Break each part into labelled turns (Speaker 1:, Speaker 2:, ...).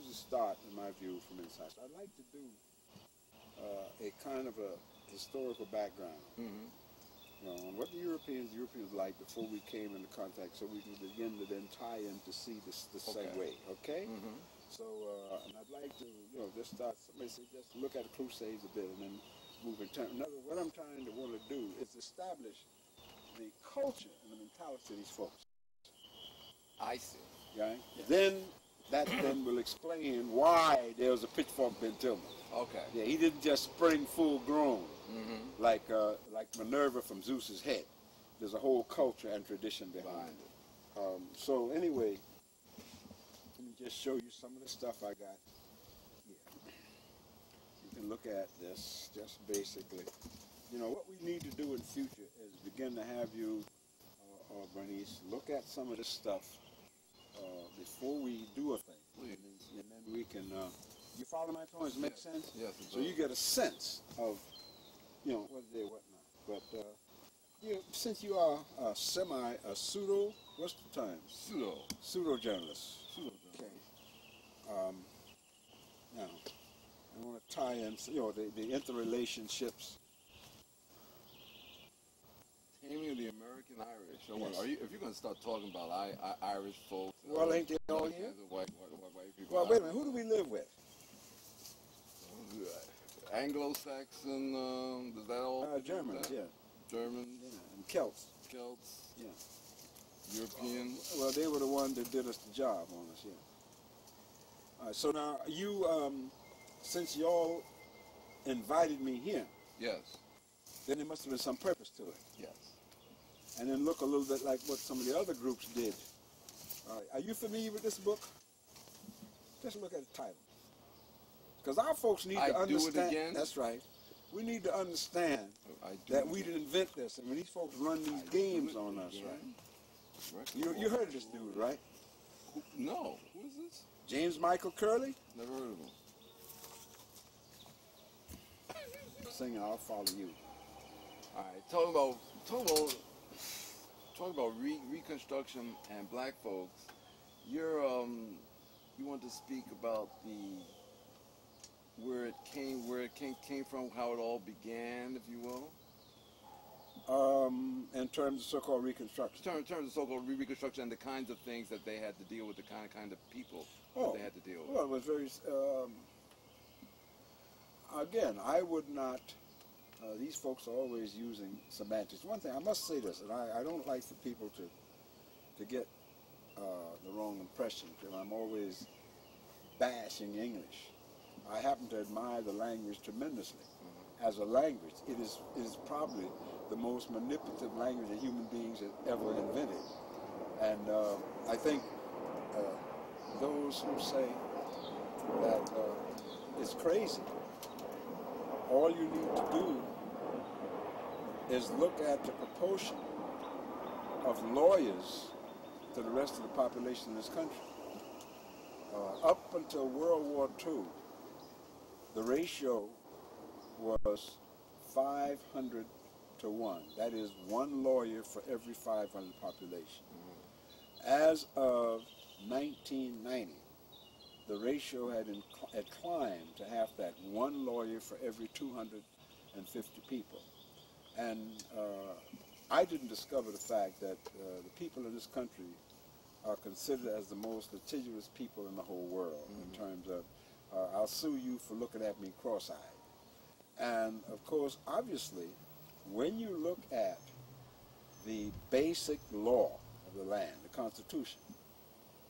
Speaker 1: usually start, in my view, from inside. So I'd like to do a kind of a historical background. On what the Europeans like before we came into contact, so we can begin to then tie in to see the segue. Okay. So, and I'd like to, just start. Somebody say, just look at the Crusades a bit, and then move in turn. What I'm trying to want to do is establish the culture and the mentality of these folks.
Speaker 2: I see.
Speaker 1: Right. Yeah. Then that then will explain why there was a pitchfork Ben Tillman.
Speaker 2: Okay.
Speaker 1: Yeah, he didn't just spring full grown like Minerva from Zeus's head. There's a whole culture and tradition behind it. So anyway, let me just show you some of the stuff I got here. You can look at this just basically. What we need to do in future is begin to have you, Bernice, look at some of this stuff before we do a thing. And then we can, you follow my points? Make sense?
Speaker 2: Yes.
Speaker 1: So you get a sense of, what they, what not. But, since you are a pseudo, what's the term? Pseudo-journalist. Okay. Now, I want to tie in, the interrelationships.
Speaker 2: Taming of the American Irish. Yes. If you're going to start talking about Irish folks,
Speaker 1: well, ain't they all here?
Speaker 2: White people.
Speaker 1: Well, wait a minute. Who do we live with?
Speaker 2: Anglo-Saxon. Does that all?
Speaker 1: Germans. Yeah.
Speaker 2: Germans.
Speaker 1: Yeah. And Celts. Yeah.
Speaker 2: Europeans.
Speaker 1: Well, they were the ones that did us the job on us. Yeah. All right. So now you, since y'all invited me here.
Speaker 2: Yes.
Speaker 1: Then there must have been some purpose to it.
Speaker 2: Yes.
Speaker 1: And then look a little bit like what some of the other groups did. Are you familiar with this book? Just look at the title. Because our folks need to understand.
Speaker 2: Do it again?
Speaker 1: That's right. We need to understand that we didn't invent this. I mean, these folks run these games on us, right? You heard of this dude, right?
Speaker 2: No. Who is this?
Speaker 1: James Michael Curley?
Speaker 2: Never heard of him.
Speaker 1: Singer, I'll follow you.
Speaker 2: All right, talk about Reconstruction and black folks. You want to speak about where it came from, how it all began, if you will.
Speaker 1: In terms of so-called Reconstruction.
Speaker 2: In terms of so-called Reconstruction and the kinds of things that they had to deal with, the kind of people that they had to deal with.
Speaker 1: Well, it was very. Again, I would not. These folks are always using semantics. One thing, I must say this, and I don't like for people to get the wrong impression, because I'm always bashing English. I happen to admire the language tremendously. As a language, it is probably the most manipulative language that human beings have ever invented. And I think those who say that it's crazy, all you need to do is look at the proportion of lawyers to the rest of the population in this country. Up until World War II, the ratio was 500 to 1. That is one lawyer for every 500 population. As of 1990, the ratio had climbed to half that, one lawyer for every 250 people. And I didn't discover the fact that the people in this country are considered as the most litigious people in the whole world in terms of, I'll sue you for looking at me cross-eyed. And of course, obviously, when you look at the basic law of the land, the Constitution,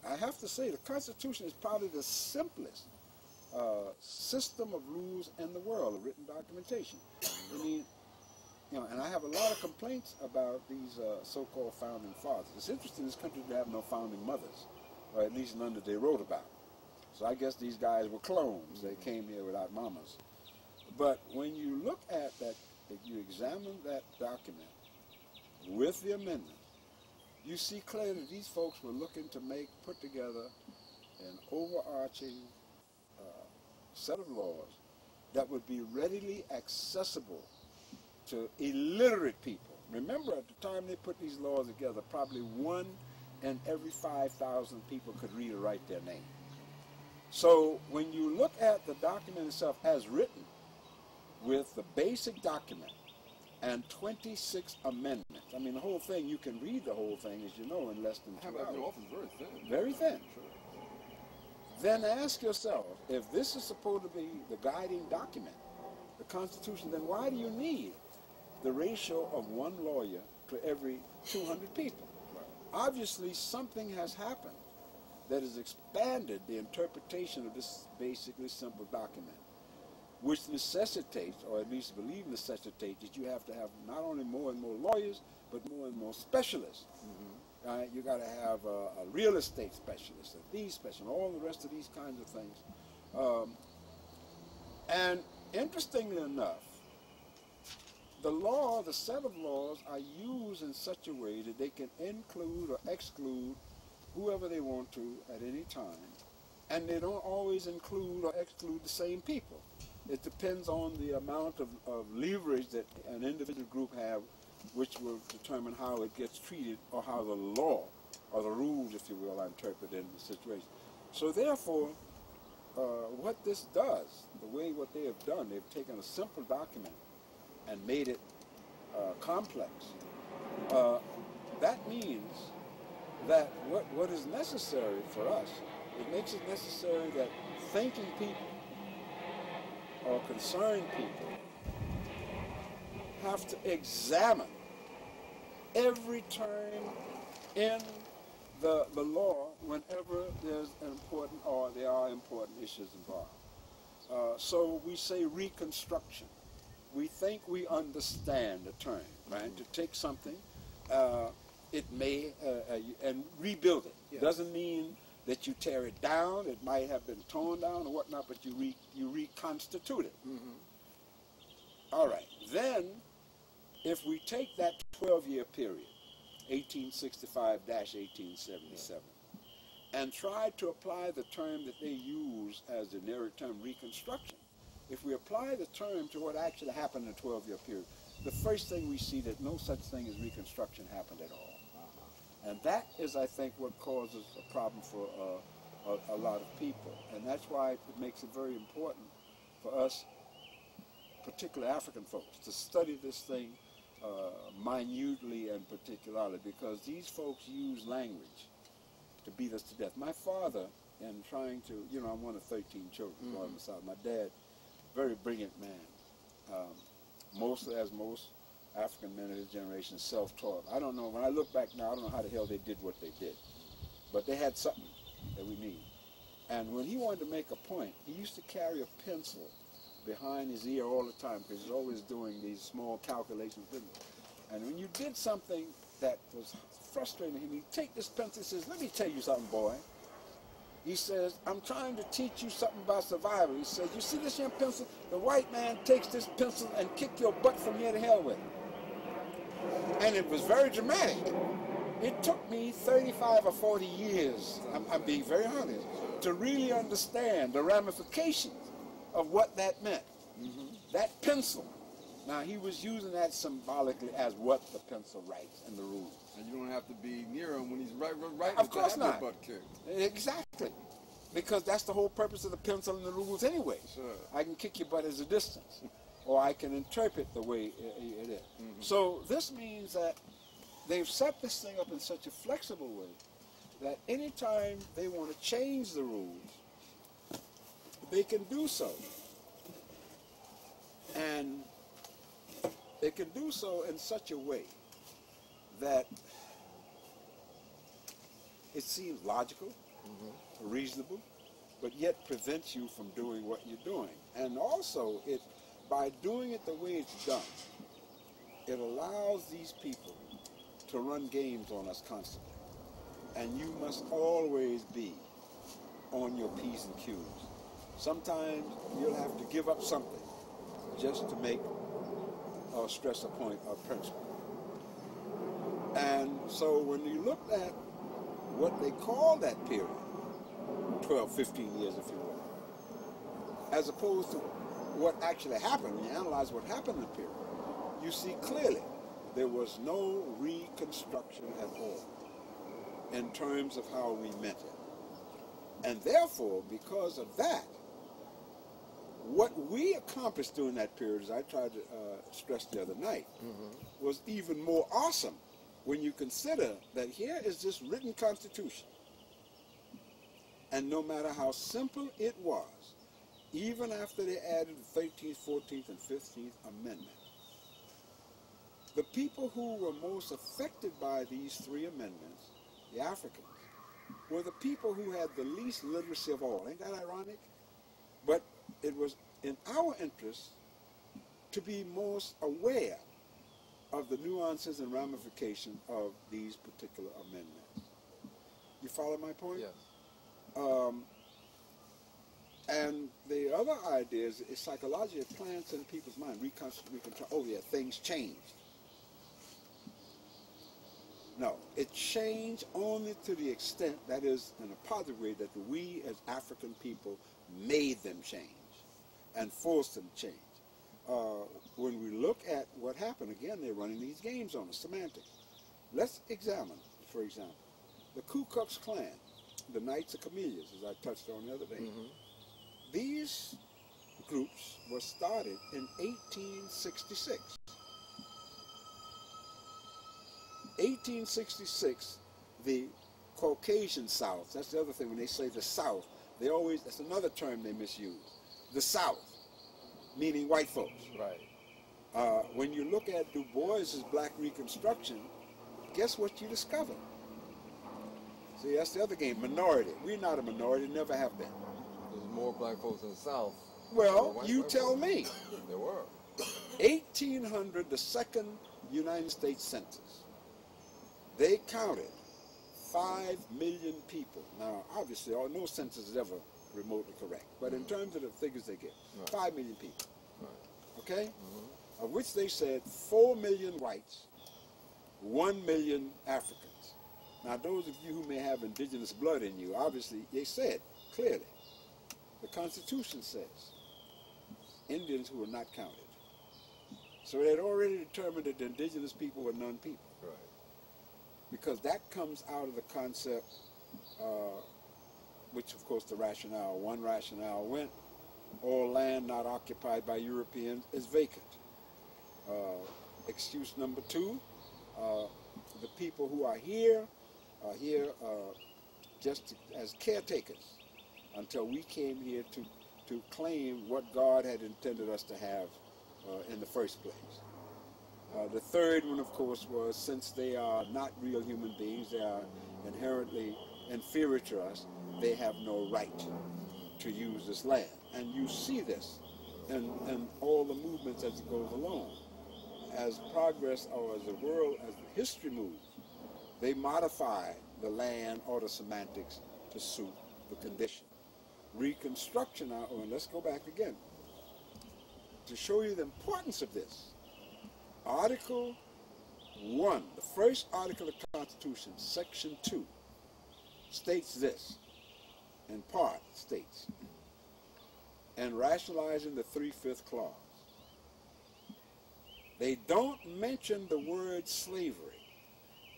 Speaker 1: I have to say the Constitution is probably the simplest system of rules in the world, of written documentation. I mean, and I have a lot of complaints about these so-called founding fathers. It's interesting in this country to have no founding mothers, or at least none that they wrote about. So I guess these guys were clones. They came here without mamas. But when you look at that, if you examine that document with the amendment, you see clearly that these folks were looking to put together an overarching set of laws that would be readily accessible to illiterate people. Remember, at the time they put these laws together, probably 1 in every 5,000 people could read or write their name. So when you look at the document itself as written, with the basic document and 26 amendments, I mean the whole thing, you can read the whole thing, as you know, in less than 2 hours.
Speaker 2: The office is very thin.
Speaker 1: Very thin.
Speaker 2: Sure.
Speaker 1: Then ask yourself, if this is supposed to be the guiding document, the Constitution, then why do you need the ratio of 1 lawyer to every 200 people?
Speaker 2: Right.
Speaker 1: Obviously, something has happened that has expanded the interpretation of this basically simple document, which necessitates, or at least believe necessitates, that you have to have not only more and more lawyers, but more and more specialists. You got to have a real estate specialist, a these specialist, all the rest of these kinds of things. And interestingly enough, the set of laws are used in such a way that they can include or exclude whoever they want to at any time, and they don't always include or exclude the same people. It depends on the amount of leverage that an individual group have, which will determine how it gets treated, or how the law, or the rules, if you will, are interpreted in the situation. So therefore, what this does, what they have done, they've taken a simple document and made it complex. That means that what is necessary for us, it makes it necessary that thinking people or concerned people have to examine every term in the law whenever there's an important, or there are important issues involved. So we say reconstruction. We think we understand the term, right? To take something, it may, and rebuild it. Yeah. Doesn't mean that you tear it down. It might have been torn down or whatnot, but you reconstitute it. All right. Then, if we take that 12-year period, 1865-1877, and try to apply the term that they use as the generic term reconstruction, if we apply the term to what actually happened in a 12-year period, the first thing we see that no such thing as reconstruction happened at all. And that is, I think, what causes a problem for a lot of people. And that's why it makes it very important for us, particularly African folks, to study this thing minutely and particularly, because these folks use language to beat us to death. My father, in trying to, I'm one of 13 children on the South. My dad, very brilliant man, mostly, as most African men of his generation, self-taught. I don't know, when I look back now, I don't know how the hell they did what they did. But they had something that we need. And when he wanted to make a point, he used to carry a pencil behind his ear all the time, because he's always doing these small calculations with it. And when you did something that was frustrating him, he'd take this pencil and says, "Let me tell you something, boy." He says, "I'm trying to teach you something about survival." He says, "You see this here pencil? The white man takes this pencil and kick your butt from here to hell with it." And it was very dramatic. It took me 35 or 40 years, I'm being very honest, to really understand the ramifications of what that meant. That pencil. Now, he was using that symbolically as what the pencil writes in the rules.
Speaker 2: And you don't have to be near him when he's right.
Speaker 1: Of course not.
Speaker 2: Butt kicked.
Speaker 1: Exactly. Because that's the whole purpose of the pencil and the rules anyway.
Speaker 2: Sure.
Speaker 1: I can kick your butt as a distance, or I can interpret the way it is. So this means that they've set this thing up in such a flexible way that anytime they want to change the rules, they can do so. And they can do so in such a way that it seems logical, reasonable, but yet prevents you from doing what you're doing. And also, by doing it the way it's done, it allows these people to run games on us constantly. And you must always be on your P's and Q's. Sometimes you'll have to give up something just to make or stress a point or principle. And so when you look at what they call that period, 12, 15 years if you will, as opposed to what actually happened, when you analyze what happened in the period, you see clearly there was no reconstruction at all in terms of how we meant it. And therefore, because of that, what we accomplished during that period, as I tried to stress the other night, was even more awesome when you consider that here is this written constitution. And no matter how simple it was, even after they added the 13th, 14th, and 15th Amendment, the people who were most affected by these three amendments, the Africans, were the people who had the least literacy of all. Ain't that ironic? But it was in our interest to be most aware of the nuances and ramifications of these particular amendments. You follow my point?
Speaker 3: Yes.
Speaker 1: And the other idea is psychology. It plants in people's mind. Oh yeah, things changed. No, it changed only to the extent, that is, in a positive way, that we as African people made them change and forced them to change. When we look at what happened, again, they're running these games on us, semantics. Let's examine, for example, the Ku Klux Klan, the Knights of Camellias, as I touched on the other day. These groups were started in 1866. 1866, the Caucasian South, that's the other thing, when they say the South, they always, that's another term they misuse, the South, meaning white folks.
Speaker 3: Right.
Speaker 1: When you look at Du Bois's Black Reconstruction, guess what you discover? See, that's the other game, minority. We're not a minority, never have been.
Speaker 3: There's more black folks in the South.
Speaker 1: Well, you tell me.
Speaker 3: There were.
Speaker 1: 1800, the second United States Census, they counted 5 million people. Now, obviously, no census is ever remotely correct, but in terms of the figures they get, 5 million people. Okay? Of which they said 4 million whites, 1 million Africans. Now, those of you who may have indigenous blood in you, obviously, they said clearly, the Constitution says Indians who were not counted. So they had already determined that the indigenous people were non-people.
Speaker 3: Right.
Speaker 1: Because that comes out of the concept, which of course the rationale, one rationale went, all land not occupied by Europeans is vacant. Excuse number 2, the people who are here just as caretakers until we came here to claim what God had intended us to have in the first place. The third one, of course, was since they are not real human beings, they are inherently inferior to us, they have no right to use this land. And you see this in all the movements as it goes along. As progress, or as the world, as the history moves, they modify the land or the semantics to suit the condition. Reconstruction, and let's go back again, to show you the importance of this. Article 1, the first article of the Constitution, Section 2, states this, in part states, and rationalizing the 3/5 clause. They don't mention the word slavery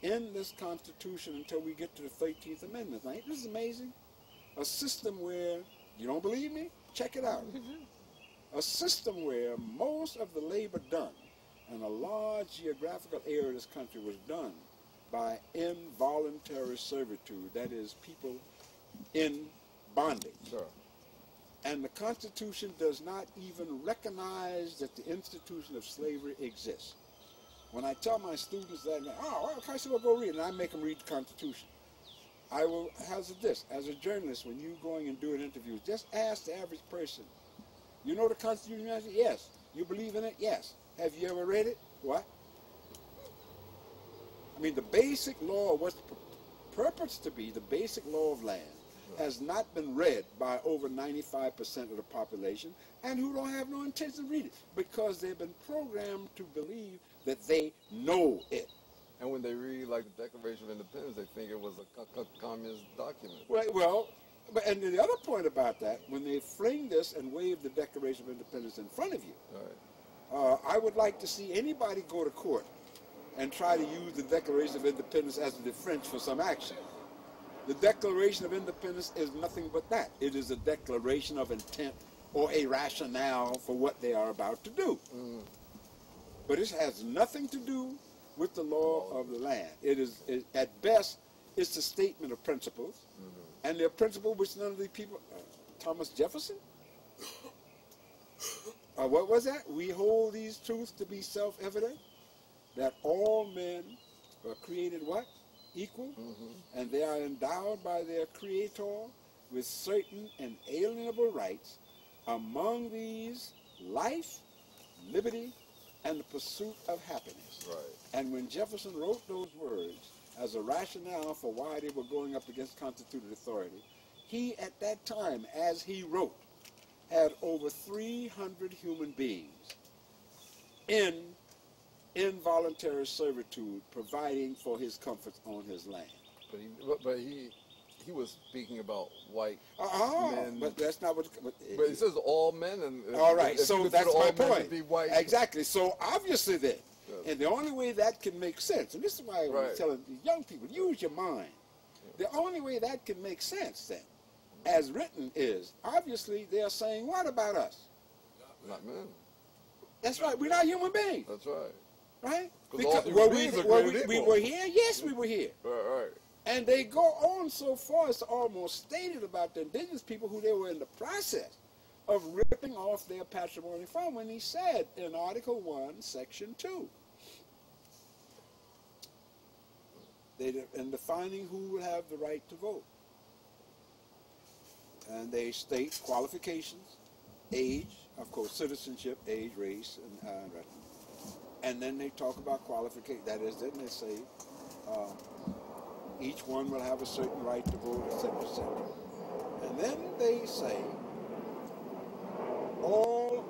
Speaker 1: in this Constitution until we get to the 13th Amendment. Now, this is amazing. A system where, you don't believe me? Check it out. A system where most of the labor done in a large geographical area of this country was done by involuntary servitude, that is, people in bondage.
Speaker 3: Sure.
Speaker 1: And the Constitution does not even recognize that the institution of slavery exists. When I tell my students that, I say, well, go read it, and I make them read the Constitution. I will hazard this, as a journalist, when you're going and doing interviews, just ask the average person, you know the Constitution? Yes. You believe in it? Yes. Have you ever read it? What? I mean, the basic law, what's purported to be the basic law of land, has not been read by over 95% of the population, and who don't have no intention to read it, because they've been programmed to believe that they know it.
Speaker 3: And when they read, like, the Declaration of Independence, they think it was a communist document.
Speaker 1: Right, well, and the other point about that, when they fling this and wave the Declaration of Independence in front of you, I would like to see anybody go to court and try to use the Declaration of Independence as a defense for some action. The Declaration of Independence is nothing but that. It is a declaration of intent or a rationale for what they are about to do. But it has nothing to do with the law of the land. At best, it's a statement of principles, and they're principles which none of the people, Thomas Jefferson? What was that? We hold these truths to be self-evident, that all men are created what? Equal, and they are endowed by their Creator with certain inalienable rights, among these life, liberty, and the pursuit of happiness.
Speaker 3: Right.
Speaker 1: And when Jefferson wrote those words as a rationale for why they were going up against constituted authority, he at that time, as he wrote, had over 300 human beings in involuntary servitude, providing for his comforts on his land.
Speaker 3: But he was speaking about white men.
Speaker 1: But that's not what.
Speaker 3: But it says all men, and
Speaker 1: all right,
Speaker 3: if
Speaker 1: so
Speaker 3: you
Speaker 1: that's
Speaker 3: all
Speaker 1: my
Speaker 3: men
Speaker 1: point.
Speaker 3: to be white.
Speaker 1: Exactly. So obviously then, and the only way that can make sense, and this is why I was telling young people, use your mind. The only way that can make sense then, as written, is obviously they are saying, what about us?
Speaker 3: Not men.
Speaker 1: That's right. We're not human beings.
Speaker 3: That's right.
Speaker 1: Right?
Speaker 3: Because
Speaker 1: we
Speaker 3: were
Speaker 1: here. Yes, we were here.
Speaker 3: Right.
Speaker 1: And they go on so far as to almost state it about the indigenous people who they were in the process of ripping off their patrimony from, when he said in Article 1, Section 2, in defining who will have the right to vote. And they state qualifications, age, of course, citizenship, age, race, and then they talk about qualification. That is, then they say each one will have a certain right to vote, etc., etc. And then they say all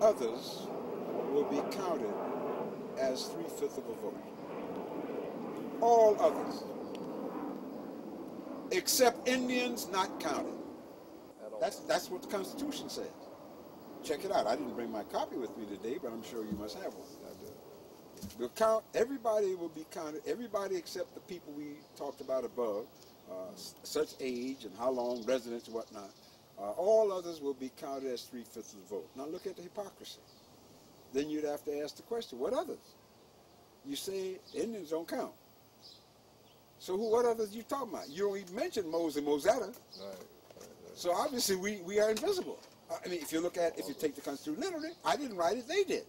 Speaker 1: others will be counted as 3/5 of a vote. All others, except Indians not counted. That's what the Constitution says. Check it out. I didn't bring my copy with me today, but I'm sure you must have one. We'll count, everybody will be counted, everybody except the people we talked about above, such age and how long, residence and whatnot. All others will be counted as 3/5 of the vote. Now look at the hypocrisy. Then you'd have to ask the question, what others? You say Indians don't count. So what others you talking about? You don't even mention Mos and Mosetta. Right. So obviously we are invisible. I mean, if you take the Constitution literally, I didn't write it, they did.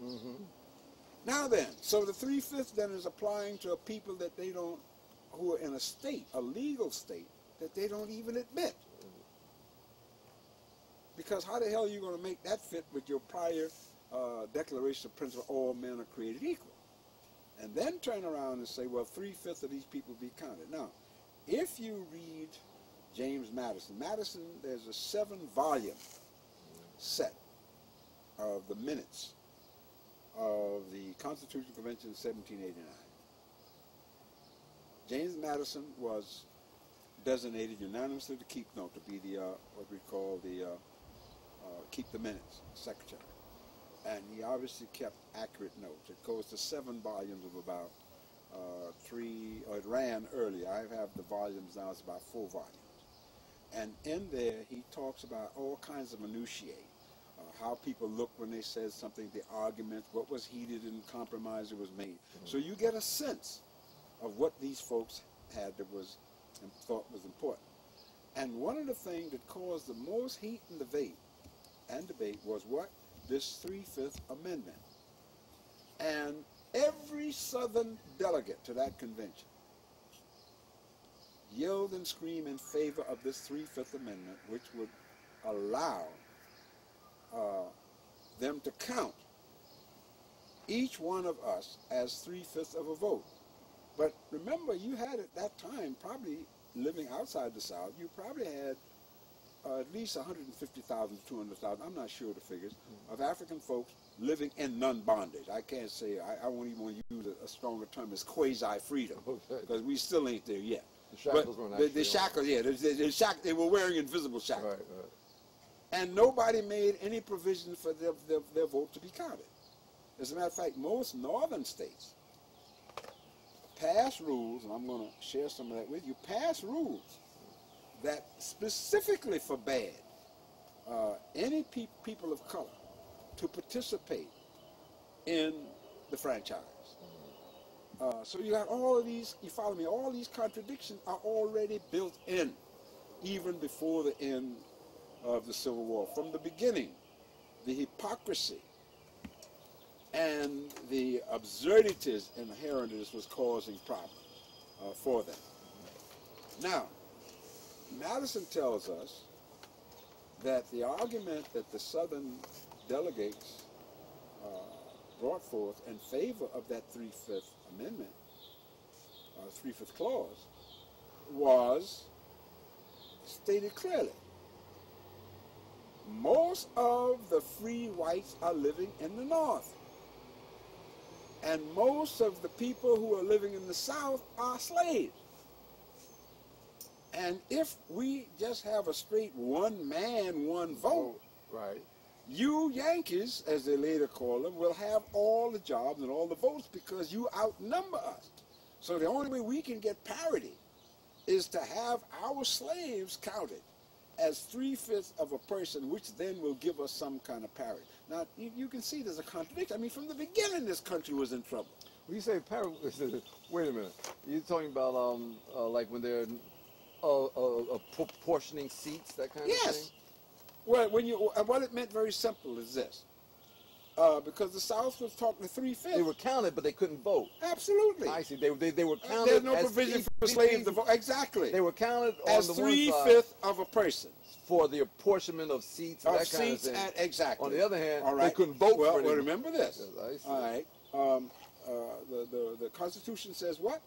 Speaker 1: Now then, so the 3/5 then is applying to a people that they don't, who are in a state, a legal state, that they don't even admit. Because how the hell are you going to make that fit with your prior Declaration of Principle, all men are created equal? And then turn around and say, well, 3/5 of these people be counted. Now, if you read James Madison, there's a 7-volume set of the minutes of the Constitutional Convention of 1789. James Madison was designated unanimously to keep note, to be the what we call the keep the minutes secretary, and he obviously kept accurate notes. It goes to 7 volumes of about 3. Or it ran earlier. I have the volumes now. It's about 4 volumes, and in there he talks about all kinds of minutiae. How people look when they said something, the arguments, what was heated and compromise that was made. So you get a sense of what these folks had that was and thought was important. And one of the things that caused the most heat and debate was what? This 3/5 amendment. And every Southern delegate to that convention yelled and screamed in favor of this 3/5 amendment, which would allow them to count each one of us as 3/5 of a vote. But remember, you had at that time, probably living outside the South, you probably had at least 150,000 to 200,000, I'm not sure the figures, of African folks living in non-bondage. I can't say, I won't even want to use a stronger term as quasi-freedom, because we still ain't there yet.
Speaker 3: The shackles weren't actually
Speaker 1: the shackles, yeah, they were wearing invisible shackles.
Speaker 3: Right.
Speaker 1: And nobody made any provision for their vote to be counted. As a matter of fact, most northern states pass rules, and I'm going to share some of that with you, pass rules that specifically forbade any people of color to participate in the franchise. So you got all of these, you follow me, all these contradictions are already built in, even before the end of the Civil War. From the beginning, the hypocrisy and the absurdities inherent in this was causing problems for them. Now, Madison tells us that the argument that the Southern delegates brought forth in favor of that 3/5 amendment, 3/5 clause, was stated clearly. Most of the free whites are living in the North, and most of the people who are living in the South are slaves. And if we just have a straight one man, one vote,
Speaker 3: Right.
Speaker 1: you Yankees, as they later call them, will have all the jobs and all the votes because you outnumber us. So the only way we can get parity is to have our slaves counted as 3/5 of a person, which then will give us some kind of parity. Now, you can see there's a contradiction. I mean, from the beginning, this country was in trouble.
Speaker 3: When you say parity, wait a minute. You're talking about like when they're proportioning seats, that kind of thing?
Speaker 1: Yes. Well, what it meant very simple is this. Because the South was talking to 3/5.
Speaker 3: They were counted, but they couldn't vote.
Speaker 1: Absolutely.
Speaker 3: I see. They were counted.
Speaker 1: There's no provision for slaves to vote. Exactly.
Speaker 3: They were counted
Speaker 1: as
Speaker 3: on the one side
Speaker 1: 3/5 of a person
Speaker 3: for the apportionment of seats and that kind of thing.
Speaker 1: Exactly.
Speaker 3: On the other hand,
Speaker 1: all right.
Speaker 3: they couldn't vote for
Speaker 1: Well,
Speaker 3: it.
Speaker 1: remember this.
Speaker 3: Yes, I see.
Speaker 1: All right. The Constitution says what?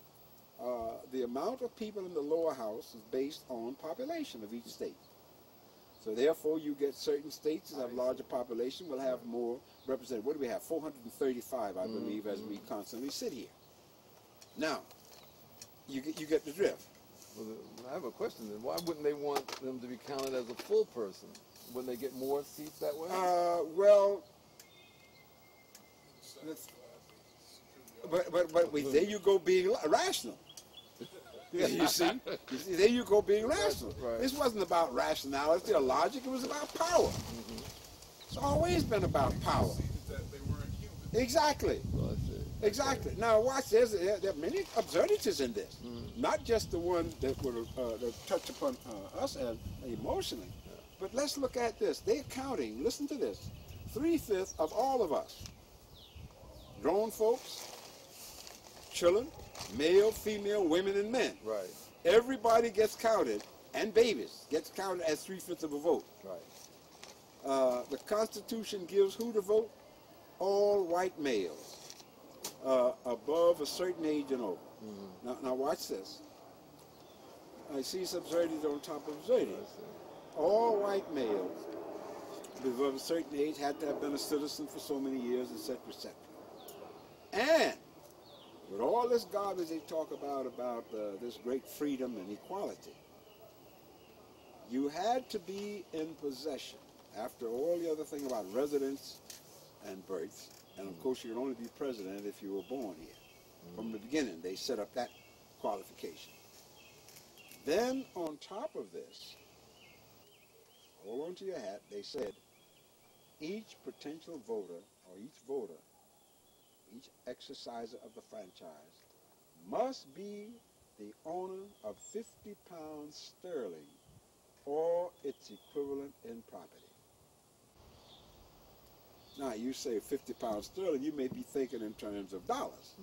Speaker 1: The amount of people in the lower house is based on population of each state. So therefore, you get certain states that have larger population will have more represented. What do we have? 435, I believe, as we constantly sit here. Now, you get the drift.
Speaker 3: Well, I have a question then. Why wouldn't they want them to be counted as a full person? Wouldn't they get more seats that way?
Speaker 1: Well, but there you go being rational. You see, there you go being rational.
Speaker 3: Right.
Speaker 1: This wasn't about rationality or logic. It was about power. It's always been about power.
Speaker 4: That they weren't human.
Speaker 1: Exactly.
Speaker 3: Well, I see.
Speaker 1: Exactly. Now watch. There are many absurdities in this. Not just the one that would that touch upon us as emotionally, but let's look at this. They're counting. Listen to this: 3/5 of all of us, grown folks, children, male, female, women, and men.
Speaker 3: Right.
Speaker 1: Everybody gets counted, and babies gets counted as 3/5 of a vote.
Speaker 3: Right.
Speaker 1: The Constitution gives who to vote? All white males above a certain age and over. Now watch this. I see some absurdities on top of absurdities. All white males above a certain age had to have been a citizen for so many years, etc., etc. And with all this garbage they talk about this great freedom and equality, you had to be in possession, after all the other thing about residence and births, and of course you could only be president if you were born here. From the beginning, they set up that qualification. Then on top of this, hold on to your hat, they said each potential voter, or each voter, each exerciser of the franchise must be the owner of 50 pounds sterling or its equivalent in property. Now, you say 50 pounds sterling, you may be thinking in terms of dollars.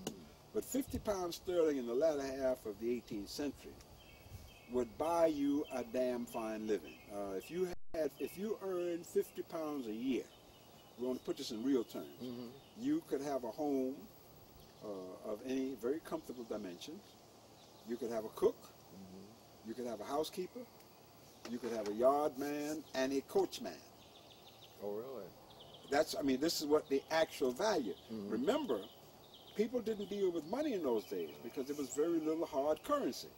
Speaker 1: But 50 pounds sterling in the latter half of the 18th century would buy you a damn fine living. If you earned 50 pounds a year, we want to put this in real terms, you could have a home of any very comfortable dimensions. You could have a cook. You could have a housekeeper. You could have a yard man and a coachman.
Speaker 3: Oh, really?
Speaker 1: This is what the actual value. Remember, people didn't deal with money in those days because there was very little hard currency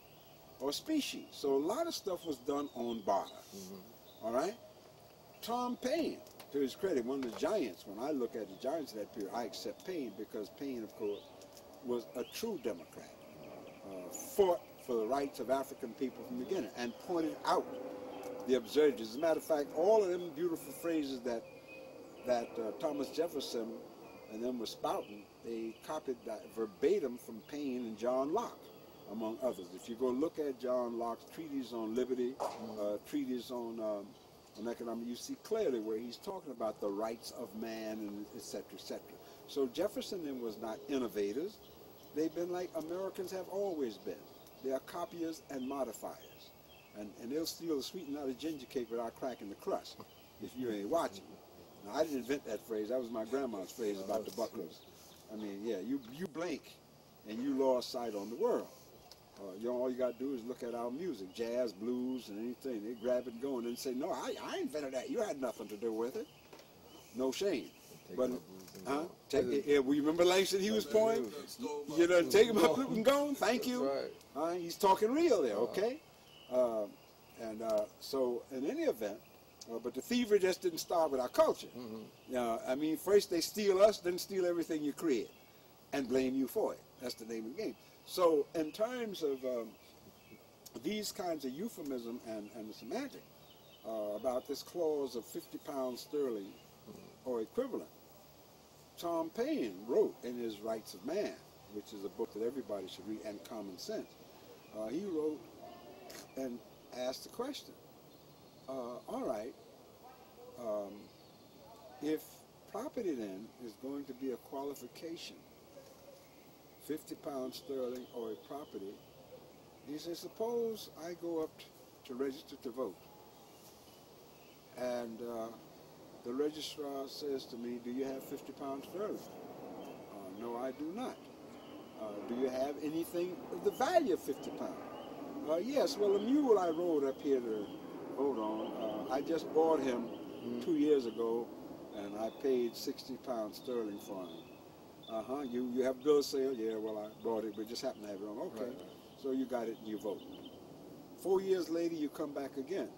Speaker 1: or specie. So a lot of stuff was done on barter. All right? Tom Paine, to his credit, one of the giants, when I look at the giants of that period, I accept Paine because Paine, of course, was a true Democrat. fought for the rights of African people from the beginning and pointed out the absurdities. As a matter of fact, all of them beautiful phrases that Thomas Jefferson and them were spouting, they copied that verbatim from Paine and John Locke, among others. If you go look at John Locke's treatise on liberty, treatise on economics, you see clearly where he's talking about the rights of man and et cetera, et cetera. So Jefferson then was not innovators. They've been like Americans have always been. They are copiers and modifiers. And they'll steal the sweetening out of ginger cake without cracking the crust, if you ain't watching. Now, I didn't invent that phrase. That was my grandma's phrase about the bucklers. I mean, yeah, you blink and you lost sight on the world. All you got to do is look at our music, jazz, blues, and anything. They grab it and go and then say, no, I invented that. You had nothing to do with it. No shame. But, you remember Langston Hughes' poem? You done taking my flute and gone? Thank you. Right. He's talking real there, okay? So in any event, but the thievery just didn't start with our culture. I mean, first they steal us, then steal everything you create and blame you for it. That's the name of the game. So in terms of these kinds of euphemism and the semantic about this clause of 50 pounds sterling or equivalent, Tom Paine wrote in his Rights of Man, which is a book that everybody should read, and Common Sense. He wrote and asked the question, all right, if property then is going to be a qualification, 50 pounds sterling or a property, he said, suppose I go up to register to vote, and the registrar says to me, do you have 50 pounds sterling? No, I do not. Do you have anything of the value of 50 pounds? Yes, well, the mule I rode up here to vote on, I just bought him 2 years ago, and I paid 60 pounds sterling for him. You have a bill of sale? Yeah, well, I bought it, but just happened to have it on. Okay, right. So you got it and you vote. 4 years later, you come back again.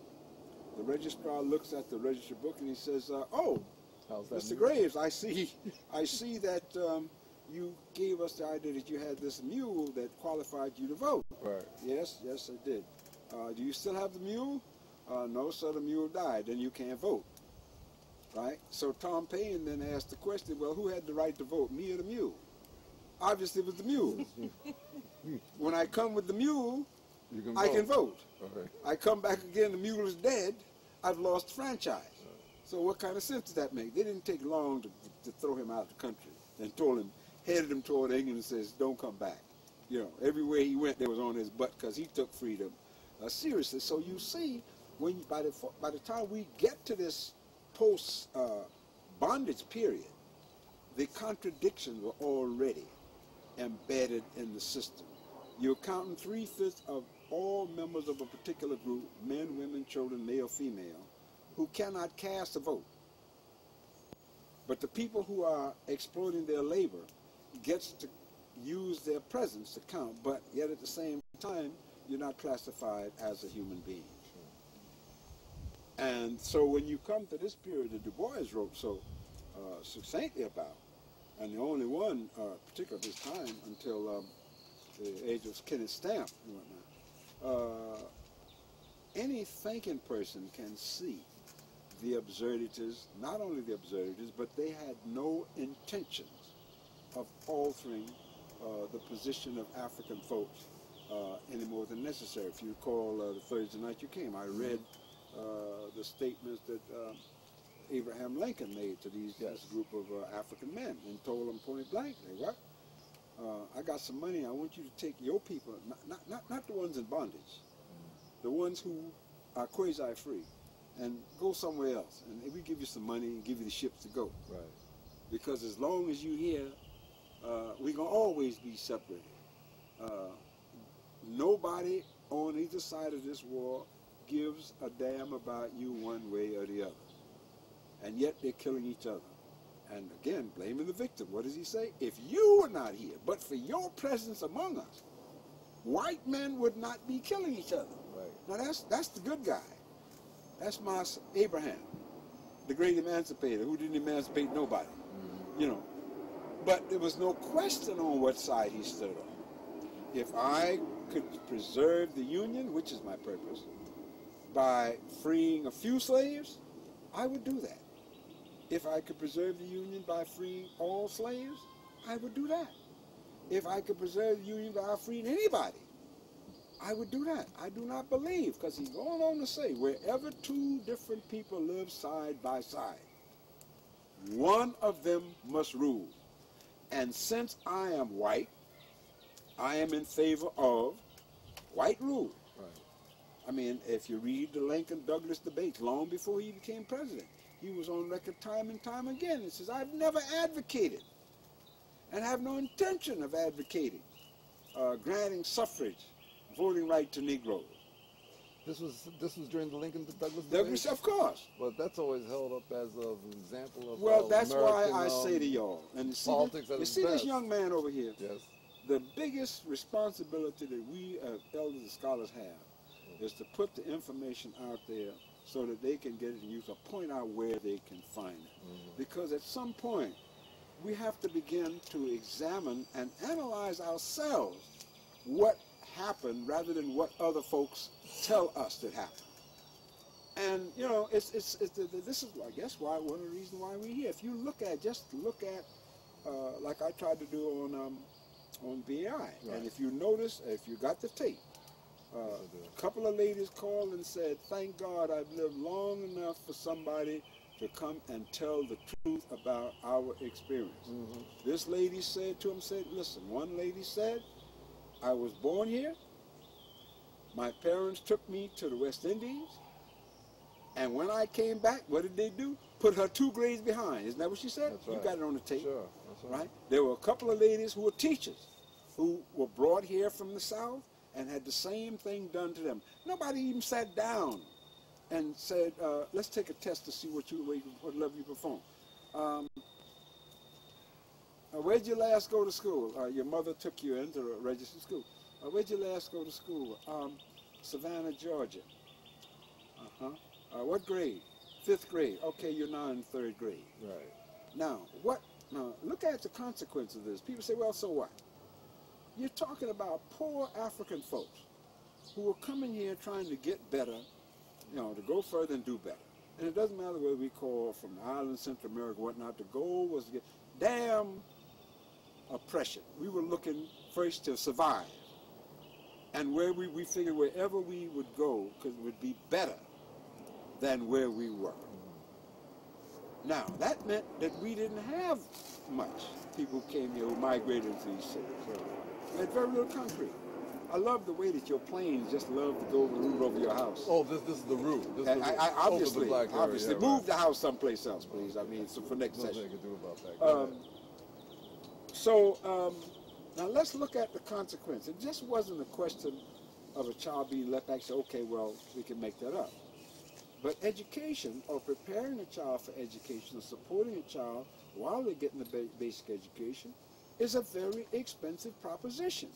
Speaker 1: The registrar looks at the register book and he says, oh, Mr. Graves, I see that you gave us the idea that you had this mule that qualified you to vote. Right. Yes, I did. Do you still have the mule? No, sir, the mule died. Then you can't vote. Right? So Tom Paine then asked the question, well, who had the right to vote, me or the mule? Obviously it was the mule. When I come with the mule, I can vote. Okay. I come back again, the mule is dead, I've lost the franchise. So what kind of sense does that make? They didn't take long to throw him out of the country and headed him toward England and says, don't come back. You know, everywhere he went, they was on his butt because he took freedom seriously. So you see, by the time we get to this post-bondage period, the contradictions were already embedded in the system. You're counting 3/5 of all members of a particular group, men, women, children, male, female, who cannot cast a vote. But the people who are exploiting their labor gets to use their presence to count, but yet at the same time, you're not classified as a human being. And so when you come to this period that Du Bois wrote so succinctly about, and the only one, particularly of his time, until the age of Kenneth Stamp and whatnot, any thinking person can see the absurdities, not only the absurdities, but they had no intentions of altering the position of African folks any more than necessary. If you recall the Thursday night you came, I read the statements that Abraham Lincoln made to this group of African men and told them point blankly, what? I got some money, I want you to take your people, not the ones in bondage, the ones who are quasi-free, and go somewhere else. And we give you some money and give you the ships to go. Right. Because as long as you're here, we're going to always be separated. Nobody on either side of this war gives a damn about you one way or the other. And yet they're killing each other. And again, blaming the victim. What does he say? If you were not here, but for your presence among us, white men would not be killing each other. Right. Now that's the good guy. That's my Abraham, the great emancipator, who didn't emancipate nobody. You know. But there was no question on what side he stood on. if I could preserve the Union, which is my purpose, by freeing a few slaves, I would do that. If I could preserve the Union by freeing all slaves, I would do that. If I could preserve the Union by freeing anybody, I would do that. I do not believe, because he's going on to say, wherever two different people live side by side, one of them must rule. And since I am white, I am in favor of white rule.
Speaker 3: Right.
Speaker 1: I mean, if you read the Lincoln-Douglas debates, long before he became president, he was on record time and time again. He says, I've never advocated and have no intention of advocating granting suffrage, voting right to Negroes.
Speaker 3: This was during the Lincoln-Douglas
Speaker 1: Douglas,
Speaker 3: debate?
Speaker 1: of course.
Speaker 3: But that's always held up as an example of
Speaker 1: Well, that's
Speaker 3: American,
Speaker 1: why I say to y'all, and you see,
Speaker 3: politics at
Speaker 1: you
Speaker 3: its
Speaker 1: see this
Speaker 3: best.
Speaker 1: young man over here,
Speaker 3: Yes.
Speaker 1: the biggest responsibility that we as elders and scholars have is to put the information out there so that they can get it and use or point out where they can find it. Because at some point, we have to begin to examine and analyze ourselves what happened rather than what other folks tell us that happened. And you know, this is, I guess, why one of the reasons why we're here. If you just look at, like I tried to do on BI,
Speaker 3: Right.
Speaker 1: and if you notice, if you got the tape, a couple of ladies called and said, "Thank God I've lived long enough for somebody to come and tell the truth about our experience." This lady said to him, "Listen." One lady said, "I was born here. My parents took me to the West Indies. And when I came back, what did they do? Put her 2 grades behind." Isn't that what she said?
Speaker 3: That's right.
Speaker 1: You got it on the tape.
Speaker 3: Sure, that's right.
Speaker 1: Right? There were a couple of ladies who were teachers who were brought here from the South and had the same thing done to them. Nobody even sat down and said, let's take a test to see what level you perform. Where'd you last go to school? Your mother took you into a registered school. Where'd you last go to school? Savannah, Georgia. What grade? 5th grade. Okay, you're now in 3rd grade.
Speaker 3: Right.
Speaker 1: Now, look at the consequence of this. People say, well, so what? You're talking about poor African folks who are coming here trying to get better, to go further and do better. And it doesn't matter whether we call from the island, Central America, whatnot. The goal was to get damn oppression. We were looking first to survive. And where we figured wherever we would go, because it would be better than where we were. Now, that meant that we didn't have much people who came here who migrated into these cities. We had very little concrete. I love the way that your planes just love to go over the roof over your house.
Speaker 3: Oh, this is the roof. This is the roof.
Speaker 1: Obviously,
Speaker 3: Over the black area,
Speaker 1: obviously,
Speaker 3: yeah,
Speaker 1: move
Speaker 3: right.
Speaker 1: the house someplace else, please. I mean, so for next
Speaker 3: Nothing
Speaker 1: session.
Speaker 3: they can do about that. Go ahead.
Speaker 1: Now let's look at the consequence. It just wasn't a question of a child being left back and say, okay, well, we can make that up. But education, or preparing a child for education, or supporting a child while they're getting the basic education, is a very expensive proposition,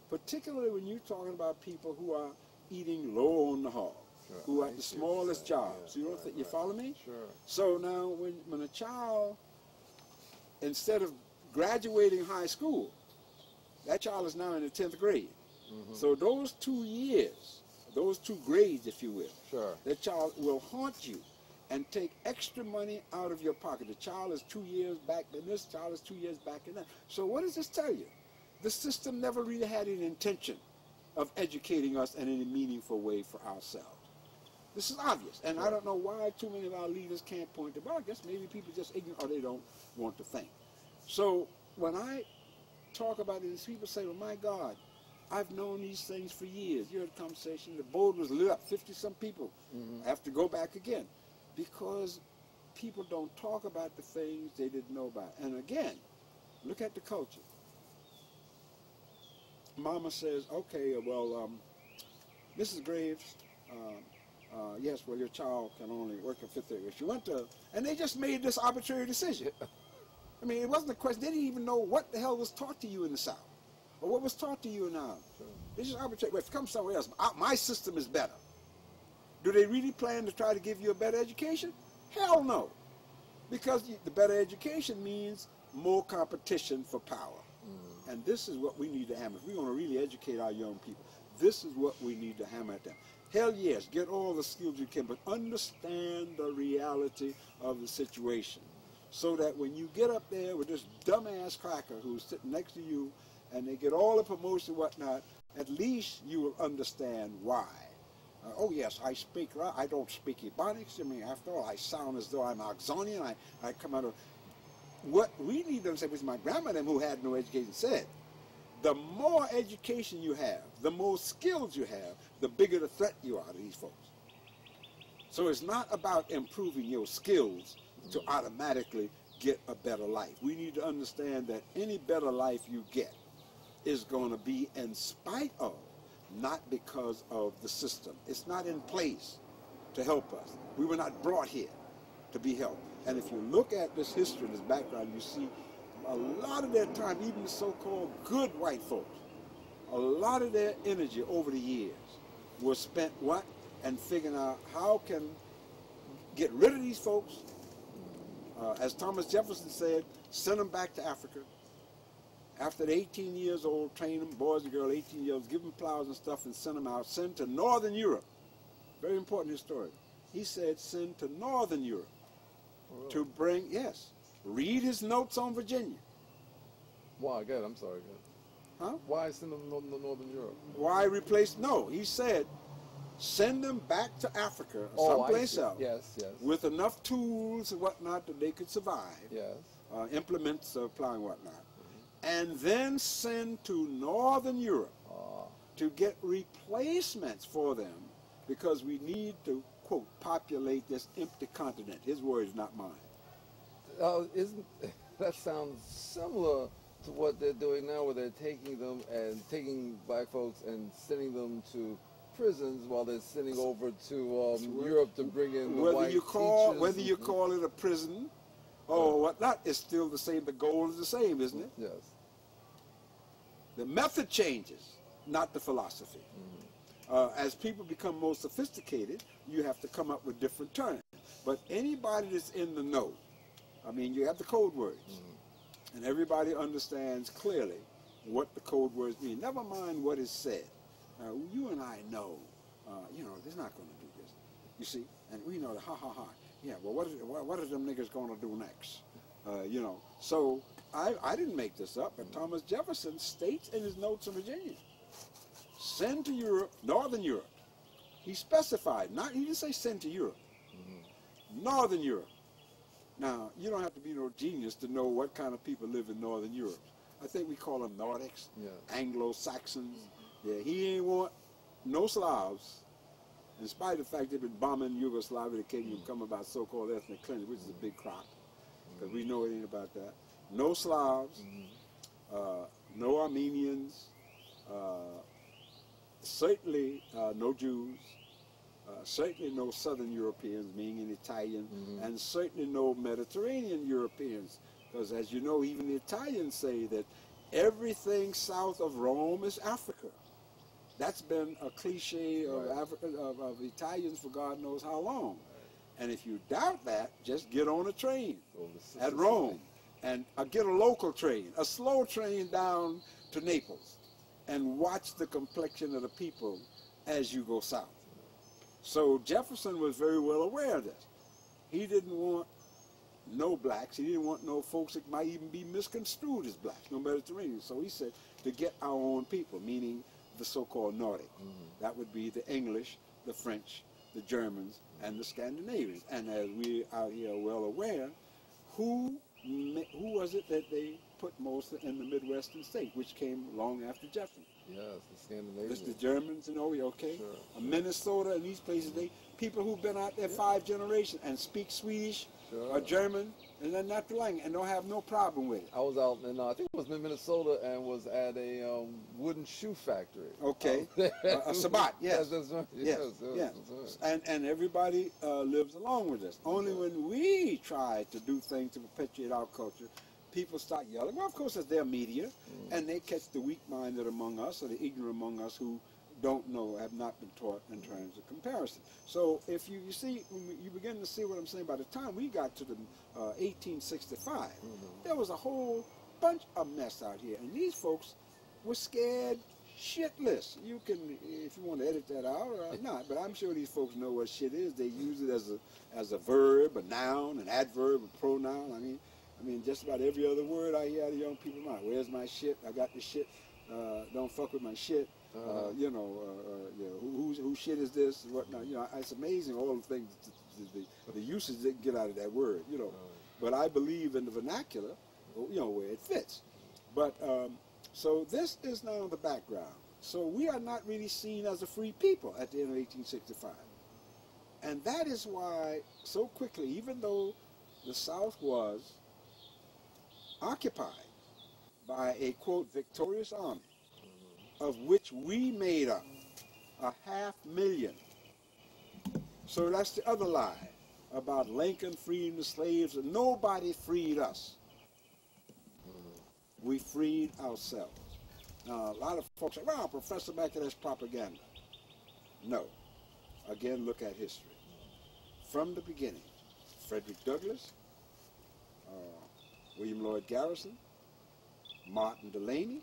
Speaker 1: particularly when you're talking about people who are eating low on the hog,
Speaker 3: Sure.
Speaker 1: who are at the smallest jobs.
Speaker 3: Yeah,
Speaker 1: You don't think you follow me?
Speaker 3: Sure.
Speaker 1: So now, when a child, instead of graduating high school, that child is now in the 10th grade. So those 2 years, those 2 grades, if you will,
Speaker 3: Sure.
Speaker 1: that child will haunt you and take extra money out of your pocket. The child is 2 years back in this, child is 2 years back in that. So what does this tell you? The system never really had any intention of educating us in any meaningful way for ourselves. This is obvious, and I don't know why too many of our leaders can't point to, well, I guess maybe people just ignorant or they don't want to think. So when I talk about these people say, well, my God, I've known these things for years. You heard the conversation, the board was lit up, 50-some people have to go back again because people don't talk about the things they didn't know about. And again, look at the culture. Mama says, okay, well, Mrs. Graves, yes, well, your child can only work in 5th grade. She went to, and they just made this arbitrary decision. I mean, it wasn't a question. They didn't even know what the hell was taught to you in the South, or what was taught to you now.
Speaker 3: Sure.
Speaker 1: They just arbitrary. Well, if it comes somewhere else, my system is better. Do they really plan to try to give you a better education? Hell no, because the better education means more competition for power. And this is what we need to hammer. If we're going to really educate our young people, this is what we need to hammer at them. Hell yes, get all the skills you can, but understand the reality of the situation. So that when you get up there with this dumbass cracker who's sitting next to you and they get all the promotion and whatnot, at least you will understand why. Oh yes, I don't speak Ebonics. I mean, after all, I sound as though I'm Oxonian. I come out of... What we need to understand, which my grandmother, who had no education, said, the more education you have, the more skills you have, the bigger the threat you are to these folks. So it's not about improving your skills to automatically get a better life. We need to understand that any better life you get is going to be in spite of, not because of the system. It's not in place to help us. We were not brought here to be helped. And if you look at this history, this background, you see a lot of their time, even the so-called good white folks, a lot of their energy over the years was spent what? And figuring out how can get rid of these folks. As Thomas Jefferson said, send them back to Africa. After they're 18 years old, train them, boys and girls, 18 years old, give them plows and stuff and send them out. Send to Northern Europe. Very important historian. He said send to Northern Europe to bring, yes, read his notes on Virginia.
Speaker 3: Why? Good. I'm sorry. Good.
Speaker 1: Huh?
Speaker 3: Why send them to Northern Europe?
Speaker 1: Why replace? No, he said send them back to Africa or someplace else.
Speaker 3: Yes, yes.
Speaker 1: With enough tools and whatnot that they could survive.
Speaker 3: Yes.
Speaker 1: Implements of plowing and whatnot. And then send to Northern Europe to get replacements for them, because we need to, quote, populate this empty continent. His words, not mine.
Speaker 3: Isn't that sounds similar to what they're doing now, where they're taking them and taking black folks and sending them to prisons while they're sending over to Europe to bring in the white teachers.
Speaker 1: Whether you call it a prison or whatnot, it's still the same. The goal is the same, isn't it?
Speaker 3: Yes.
Speaker 1: The method changes, not the philosophy. As people become more sophisticated, you have to come up with different terms. But anybody that's in the know, I mean, you have the code words, and everybody understands clearly what the code words mean. Never mind what is said. You and I know, you know, they're not going to do this. You see, and we know that, ha ha ha. Yeah, well, what are them niggas going to do next? You know, so I didn't make this up, but Thomas Jefferson states in his notes in Virginia, send to Europe, Northern Europe. He specified, he didn't say send to Europe, Northern Europe. Now, you don't have to be no genius to know what kind of people live in Northern Europe. I think we call them Nordics, Anglo-Saxons. Yeah, he ain't want no Slavs, in spite of the fact they've been bombing Yugoslavia, they can't even come about so-called ethnic cleansing, which is a big crop, because we know it ain't about that. No Slavs, no Armenians, certainly no Jews, certainly no Southern Europeans, meaning Italian, and certainly no Mediterranean Europeans, because as you know, even the Italians say that everything south of Rome is Africa. That's been a cliche of of Italians for God knows how long. And if you doubt that, just get on a train at Rome and get a local train, a slow train down to Naples, and watch the complexion of the people as you go south. So Jefferson was very well aware of this. He didn't want no blacks. He didn't want no folks that might even be misconstrued as blacks, no Mediterranean. So he said to get our own people, meaning the so-called Nordic. That would be the English, the French, the Germans, and the Scandinavians. And as we out here are well aware, who was it that they put most in the Midwestern states, which came long after Jefferson?
Speaker 3: Yes, the Scandinavians.
Speaker 1: The Germans, you know, okay?
Speaker 3: Sure.
Speaker 1: Minnesota and these places, people who've been out there 5 generations and speak Swedish or German, and then not the language, and don't have no problem with it.
Speaker 3: I was out in, I think it was in Minnesota, and was at a wooden shoe factory.
Speaker 1: Okay, a Sabat, yes.
Speaker 3: That's right.
Speaker 1: Yes. That's right. And everybody lives along with us. Only when we try to do things to perpetuate our culture, people start yelling. Well, of course, it's their media, and they catch the weak-minded among us or the ignorant among us who don't know, have not been taught in terms of comparison. So if you see, when you begin to see what I'm saying, by the time we got to the 1865, there was a whole bunch of mess out here. And these folks were scared shitless. You can, if you want to edit that out or not, but I'm sure these folks know what shit is. They use it as a verb, a noun, an adverb, a pronoun. I mean, just about every other word I hear out of young people's mouth. Where's my shit? I got the shit. Don't fuck with my shit. You know, whose shit is this and whatnot. You know, it's amazing all the things, the usage they can get out of that word. You know, but I believe in the vernacular, you know, where it fits. But so this is now the background. So we are not really seen as a free people at the end of 1865, and that is why so quickly, even though the South was occupied by a, quote, victorious army, of which we made up 500,000. So that's the other lie about Lincoln freeing the slaves, and nobody freed us. We freed ourselves. Now, a lot of folks say, well, Professor Mackey, that's propaganda. No. Again, look at history. From the beginning, Frederick Douglass, William Lloyd Garrison, Martin Delany,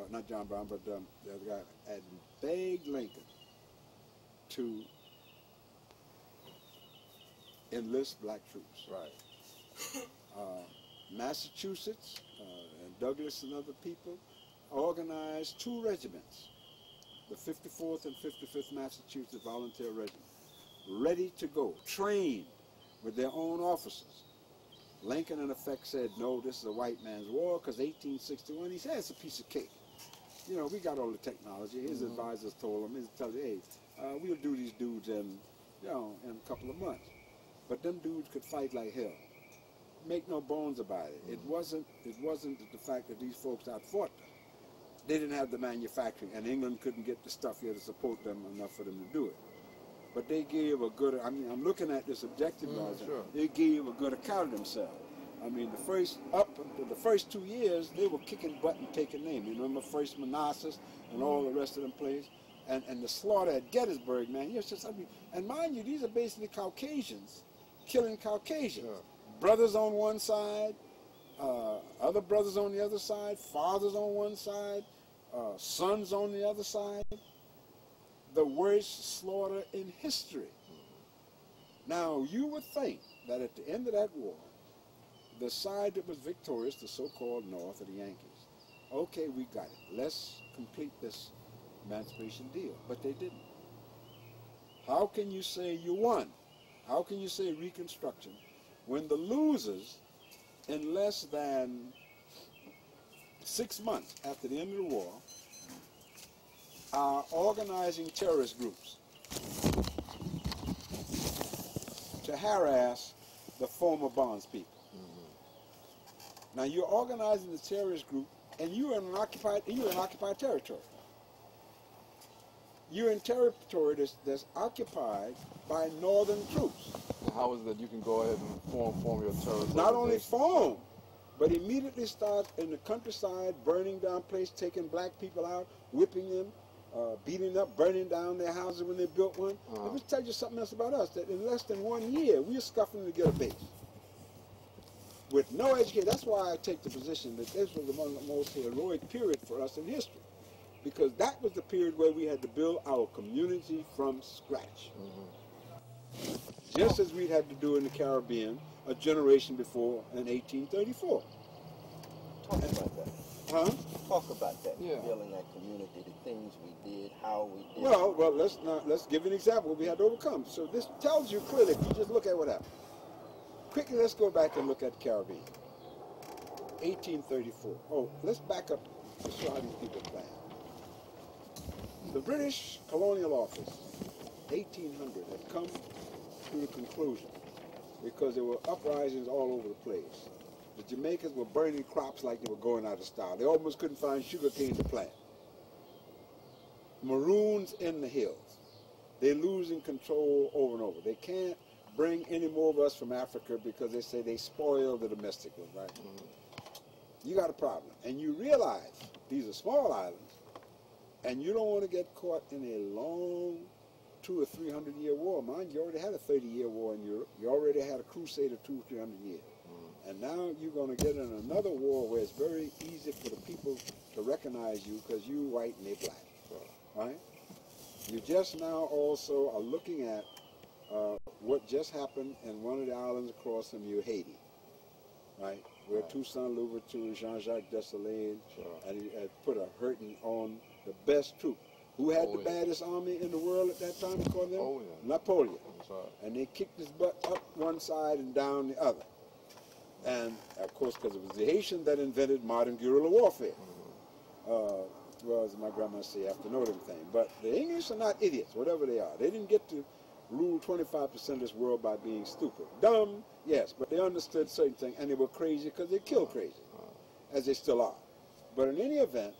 Speaker 1: not John Brown, but the other guy, had begged Lincoln to enlist black troops.
Speaker 3: Right.
Speaker 1: Massachusetts and Douglas and other people organized 2 regiments, the 54th and 55th Massachusetts Volunteer Regiment, ready to go, trained with their own officers. Lincoln, in effect, said, no, this is a white man's war, because 1861, he said, it's a piece of cake. You know, we got all the technology. His advisors told him, hey, we'll do these dudes in a couple of months. But them dudes could fight like hell. Make no bones about it. It wasn't the fact that these folks outfought them. They didn't have the manufacturing, and England couldn't get the stuff here to support them enough for them to do it. But they gave a good, I'm looking at this objectively,
Speaker 3: sure.
Speaker 1: They gave a good account of themselves. I mean, up until the first 2 years, they were kicking butt and taking name. You remember First Manassas and all the rest of them places? And the slaughter at Gettysburg, man, and mind you, these are basically Caucasians killing Caucasians.
Speaker 3: Sure.
Speaker 1: Brothers on one side, other brothers on the other side, fathers on one side, sons on the other side. The worst slaughter in history. Now, you would think that at the end of that war, the side that was victorious, the so-called North, or the Yankees, okay, we got it. Let's complete this emancipation deal. But they didn't. How can you say you won? How can you say Reconstruction when the losers, in less than 6 months after the end of the war, are organizing terrorist groups to harass the former bondspeople? Now you're organizing the terrorist group, and you're in occupied territory. You're in territory that's occupied by northern troops.
Speaker 3: And how is it that you can go ahead and form your terrorist
Speaker 1: Not only
Speaker 3: organization?
Speaker 1: form, but immediately start in the countryside, burning down places, taking black people out, whipping them, beating up, burning down their houses when they built one. Let me tell you something else about us, that in less than 1 year, we are scuffling to get a base. With no education. That's why I take the position that this was among the most heroic period for us in history. Because that was the period where we had to build our community from scratch. Just as we had to do in the Caribbean a generation before in 1834.
Speaker 4: Talk about that.
Speaker 1: Huh?
Speaker 4: Talk about that.
Speaker 3: Yeah.
Speaker 4: Building that community, the things we did, how we did.
Speaker 1: Well, let's give an example of what we had to overcome. So this tells you clearly, if you just look at what happened. Quickly, let's go back and look at the Caribbean. 1834. Oh, let's back up to show how these people planned. The British Colonial Office, 1800, had come to the conclusion, because there were uprisings all over the place. The Jamaicans were burning crops like they were going out of style. They almost couldn't find sugar cane to plant. Maroons in the hills. They're losing control over and over. They can't bring any more of us from Africa because they say they spoil the domestic one, right? You got a problem. And you realize these are small islands, and you don't want to get caught in a long 200 or 300 year war. Mind you already had a 30-year war in Europe. You already had a crusade of 200 or 300 years. And now you're going to get in another war where it's very easy for the people to recognize you because you white and they black, right? You just now also are looking at what just happened in one of the islands across from you, Haiti, right? Where Toussaint Louverture, Jean-Jacques Dessalines, and he had put a hurting on the best troop. Who had the baddest army in the world at that time, according to them? Napoleon. That's right. And they kicked his butt up one side and down the other. And, of course, because it was the Haitians that invented modern guerrilla warfare. Well, as my grandma say, you have to know them things. But the English are not idiots, whatever they are. They didn't get to rule 25% of this world by being stupid. Dumb, yes, but they understood certain things, and they were crazy because they killed crazy, as they still are. But in any event,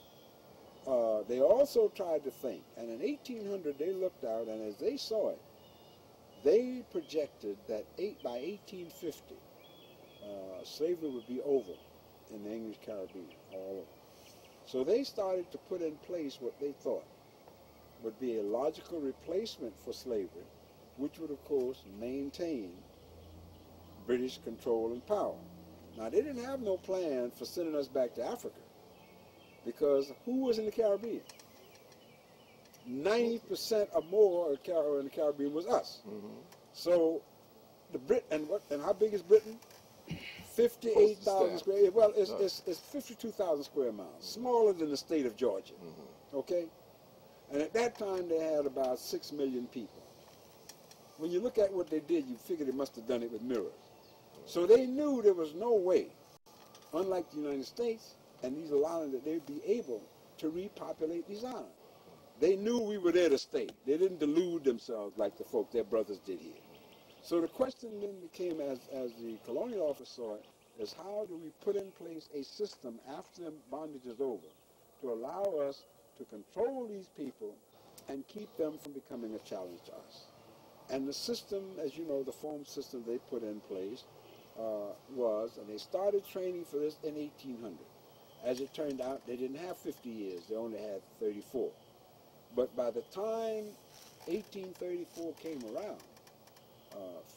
Speaker 1: they also tried to think, and in 1800 they looked out, and as they saw it, they projected that by 1850, slavery would be over in the English Caribbean, all over. So they started to put in place what they thought would be a logical replacement for slavery, which would, of course, maintain British control and power. Now, they didn't have no plan for sending us back to Africa, because who was in the Caribbean? 90% or more in the Caribbean was us. So the and how big is Britain? 58,000 square. Well, it's 52,000 square miles, smaller than the state of Georgia. Okay, and at that time they had about 6 million people. When you look at what they did, you figure they must have done it with mirrors. So they knew there was no way, unlike the United States and these islands, that they'd be able to repopulate these islands. They knew we were there to stay. They didn't delude themselves like the folk their brothers did here. So the question then became, as the colonial office saw it, is how do we put in place a system after the bondage is over to allow us to control these people and keep them from becoming a challenge to us. And the system, as you know, the form system they put in place was, and they started training for this in 1800. As it turned out, they didn't have 50 years, they only had 34. But by the time 1834 came around,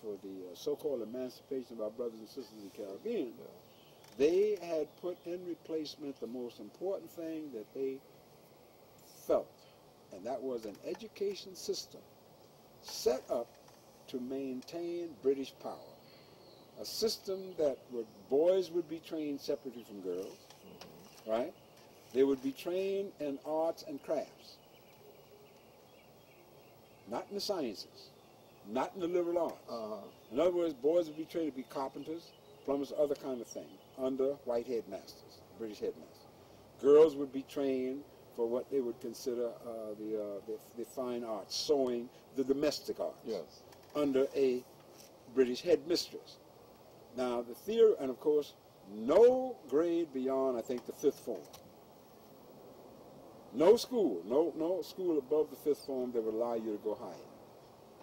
Speaker 1: for the so-called emancipation of our brothers and sisters in the Caribbean, they had put in replacement the most important thing that they felt, and that was an education system set up to maintain British power. A system that boys would be trained separately from girls, right? They would be trained in arts and crafts, not in the sciences, not in the liberal arts. In other words, boys would be trained to be carpenters, plumbers, other kind of thing, under white headmasters, British headmasters. Girls would be trained for what they would consider the fine arts, sewing, the domestic arts, under a British headmistress. Now, the theory, and of course, no grade beyond, I think, the 5th form. No school, no school above the 5th form that would allow you to go higher.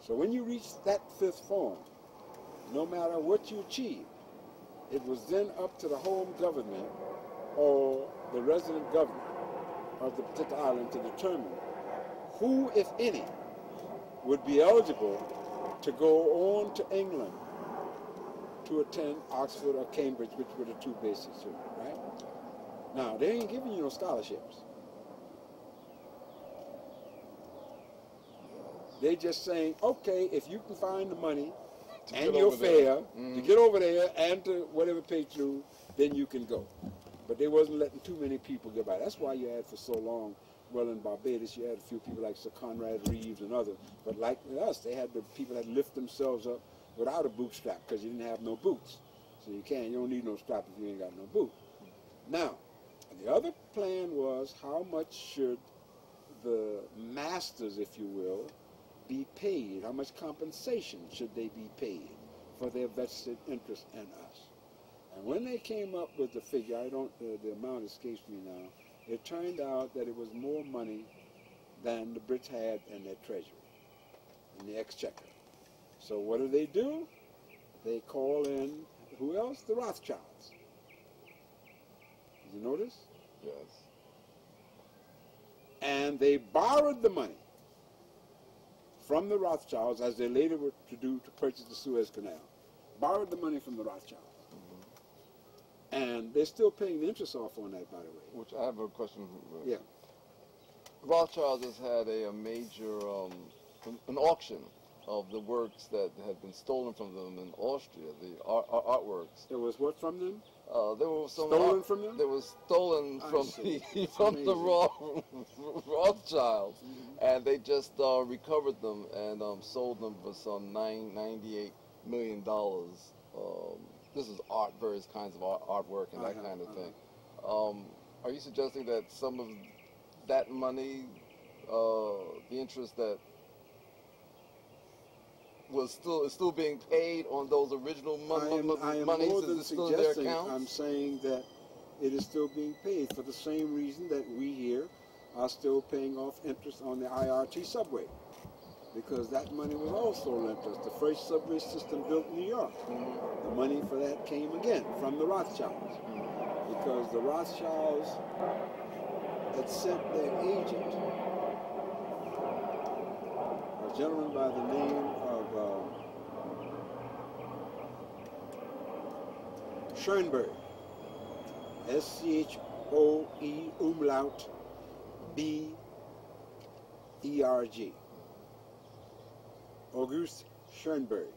Speaker 1: So when you reach that 5th form, no matter what you achieved, it was then up to the home government or the resident governor of the particular island to determine who, if any, would be eligible to go on to England to attend Oxford or Cambridge, which were the two basic schools, right? Now, they ain't giving you no scholarships. They just saying, okay, if you can find the money and your fare to get over there and to whatever pay through, then you can go. But they wasn't letting too many people get by. That's why you had for so long, well, in Barbados, you had a few people like Sir Conrad Reeves and others. But like us, they had the people that lift themselves up without a bootstrap because you didn't have no boots. So you don't need no strap if you ain't got no boot. Now, the other plan was how much should the masters, if you will, be paid? How much compensation should they be paid for their vested interest in us? And when they came up with the figure, the amount escapes me now, it turned out that it was more money than the Brits had in their treasury, in the exchequer. So what do? They call in, who else? The Rothschilds. Did you notice?
Speaker 3: Yes.
Speaker 1: And they borrowed the money from the Rothschilds, as they later were to do to purchase the Suez Canal. Borrowed the money from the Rothschilds. And they're still paying the interest off on that, by the way.
Speaker 3: Which I have a question.
Speaker 1: Yeah.
Speaker 3: Rothschild has had a major an auction of the works that had been stolen from them in Austria, the artworks.
Speaker 1: There was what from them?
Speaker 3: There was some
Speaker 1: Stolen from them?
Speaker 3: They were stolen
Speaker 1: I
Speaker 3: from
Speaker 1: see.
Speaker 3: from the
Speaker 1: Amazing.
Speaker 3: Rothschilds, and they just recovered them and sold them for some $98 million. This is art, various kinds of artwork and that kind of thing. Are you suggesting that some of that money, the interest that is still being paid on those original
Speaker 1: I am
Speaker 3: monies
Speaker 1: more than
Speaker 3: is still in their
Speaker 1: suggesting,
Speaker 3: accounts?
Speaker 1: I'm saying that it is still being paid for the same reason that we here are still paying off interest on the IRT subway. Because that money was also lent us. The first subway system built in New York. The money for that came again from the Rothschilds. Because the Rothschilds had sent their agent, a gentleman by the name of Schoenberg, S-C-H-O-E umlaut B-E-R-G. August Schoenberg,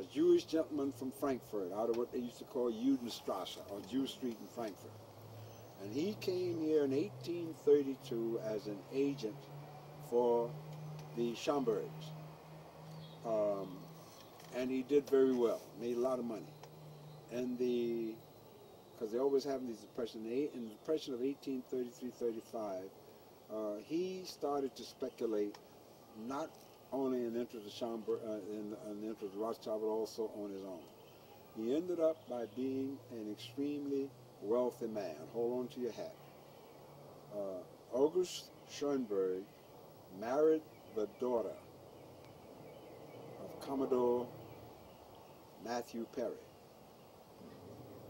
Speaker 1: a Jewish gentleman from Frankfurt, out of what they used to call Judenstrasse, or Jew Street in Frankfurt. And he came here in 1832 as an agent for the Schomburgs. And he did very well, made a lot of money. And because they always have these depressions, in the depression of 1833-35, he started to speculate not only in the interest of Schomburg, in the interest of Rothschild, but also on his own. He ended up by being an extremely wealthy man. Hold on to your hat. August Schoenberg married the daughter of Commodore Matthew Perry,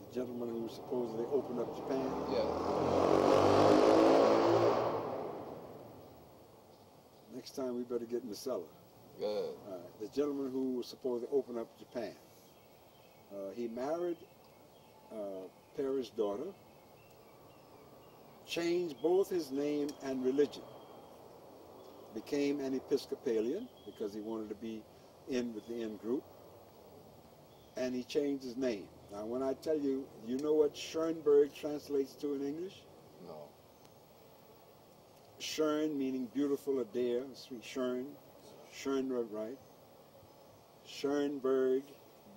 Speaker 1: the gentleman who supposedly opened up Japan.
Speaker 3: Yeah.
Speaker 1: Next time we better get in the cellar.
Speaker 3: Good.
Speaker 1: The gentleman who was supposed to open up Japan. He married Perry's daughter, changed both his name and religion, became an Episcopalian because he wanted to be in with the in group, and he changed his name. Now when I tell you, you know what Schoenberg translates to in English?
Speaker 3: No.
Speaker 1: Schön meaning beautiful, a dear, sweet Schön, Schönberg, right? Schönberg,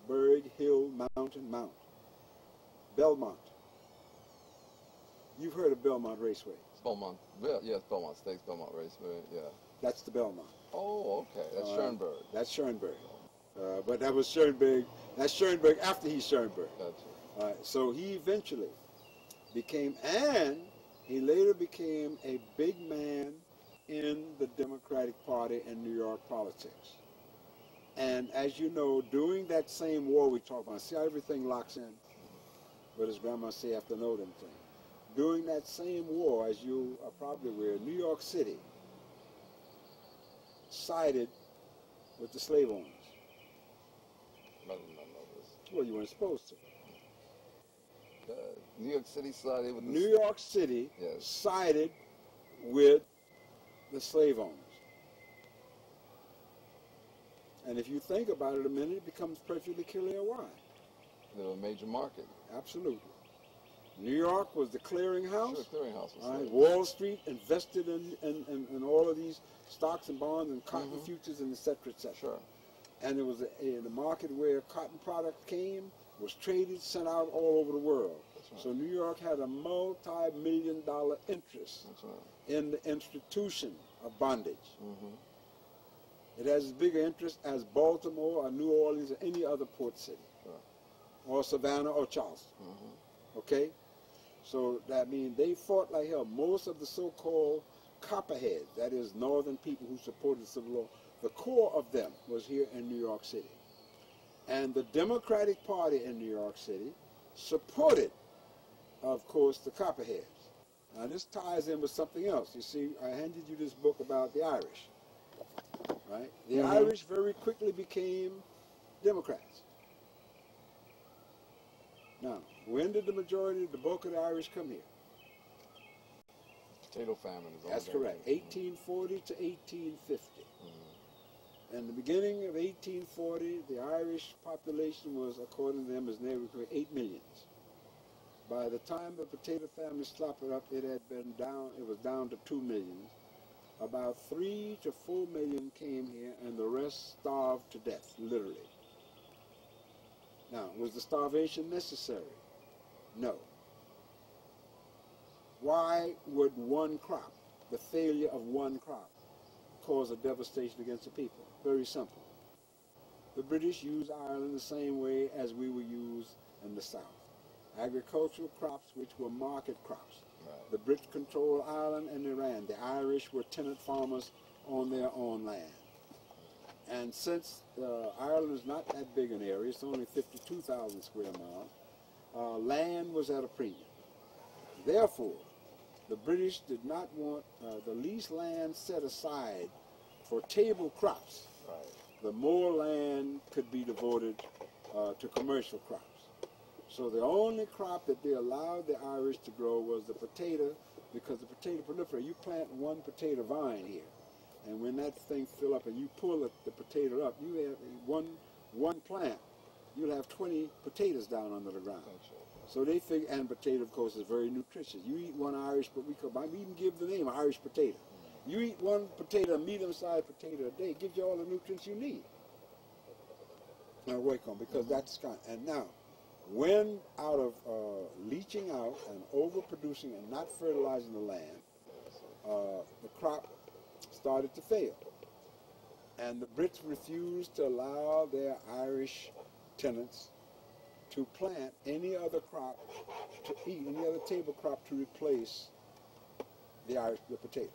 Speaker 1: Berg, hill, mountain, mount. Belmont. You've heard of Belmont Raceway.
Speaker 3: Belmont. Yes, Belmont Stakes, Belmont Raceway. Yeah.
Speaker 1: That's the Belmont.
Speaker 3: Oh, okay. That's Schoenberg.
Speaker 1: That's Schoenberg. But that was Schoenberg. That's Schoenberg after he's Schoenberg.
Speaker 3: Gotcha.
Speaker 1: So he eventually became, and he later became a big man in the Democratic Party and New York politics. And as you know, during that same war we talk about, see how everything locks in? What does Grandma say after know them things? During that same war, as you are probably aware, New York City sided with the slave owners.
Speaker 3: I didn't know this.
Speaker 1: Well, you weren't supposed to.
Speaker 3: New York City sided with
Speaker 1: New York City
Speaker 3: Yes.
Speaker 1: sided with the slave owners. And if you think about it a minute, it becomes perfectly clear why.
Speaker 3: They were a major market.
Speaker 1: Absolutely. New York was the clearinghouse.
Speaker 3: Sure, clearinghouse was
Speaker 1: Right?
Speaker 3: there.
Speaker 1: Wall Street invested in all of these stocks and bonds and cotton futures and et cetera, et cetera.
Speaker 3: Sure.
Speaker 1: And it was a market where cotton product came, was traded, sent out all over the world.
Speaker 3: That's right.
Speaker 1: So New York had a multi-million-dollar interest
Speaker 3: That's right.
Speaker 1: in the institution of bondage.
Speaker 3: Mm-hmm.
Speaker 1: It has as big an interest as Baltimore or New Orleans or any other port city,
Speaker 3: Sure.
Speaker 1: or Savannah or Charleston.
Speaker 3: Mm-hmm.
Speaker 1: Okay? So that means they fought like hell. Most of the so-called copperheads, that is northern people who supported civil law, the core of them was here in New York City. And the Democratic Party in New York City supported, of course, the copperheads. Now this ties in with something else. You see, I handed you this book about the Irish, right? The Irish very quickly became Democrats. Now, when did the majority of the bulk of the Irish come here?
Speaker 3: Potato famine is all
Speaker 1: That's
Speaker 3: that
Speaker 1: correct.
Speaker 3: is.
Speaker 1: 1840 to 1850. In the beginning of 1840, the Irish population was, according to them, as nearly 8 million. By the time the potato famine slopped up, it was down to 2 million. About 3 to 4 million came here, and the rest starved to death, literally. Now, was the starvation necessary? No. Why would one crop, the failure of one crop, cause a devastation against the people? Very simple. The British used Ireland the same way as we were used in the South. Agricultural crops which were market crops.
Speaker 3: Right.
Speaker 1: The Brits controlled Ireland and Iran. The Irish were tenant farmers on their own land. And since Ireland is not that big an area, it's only 52,000 square miles, land was at a premium. Therefore, the British did not want the least land set aside for table crops.
Speaker 3: Right.
Speaker 1: The more land could be devoted to commercial crops. So the only crop that they allowed the Irish to grow was the potato, because the potato proliferates. You plant one potato vine here, and when that thing fill up and you pull the potato up, you have one plant, you'll have 20 potatoes down under the ground. So they figure, and potato, of course, is very nutritious. You eat one Irish, but we even give the name Irish potato. You eat one potato, a medium-sized potato a day, it gives you all the nutrients you need. Now, work on, because that's kind. And now, when out of leaching out and overproducing and not fertilizing the land, the crop started to fail. And the Brits refused to allow their Irish tenants to plant any other crop, to eat any other table crop to replace the potato.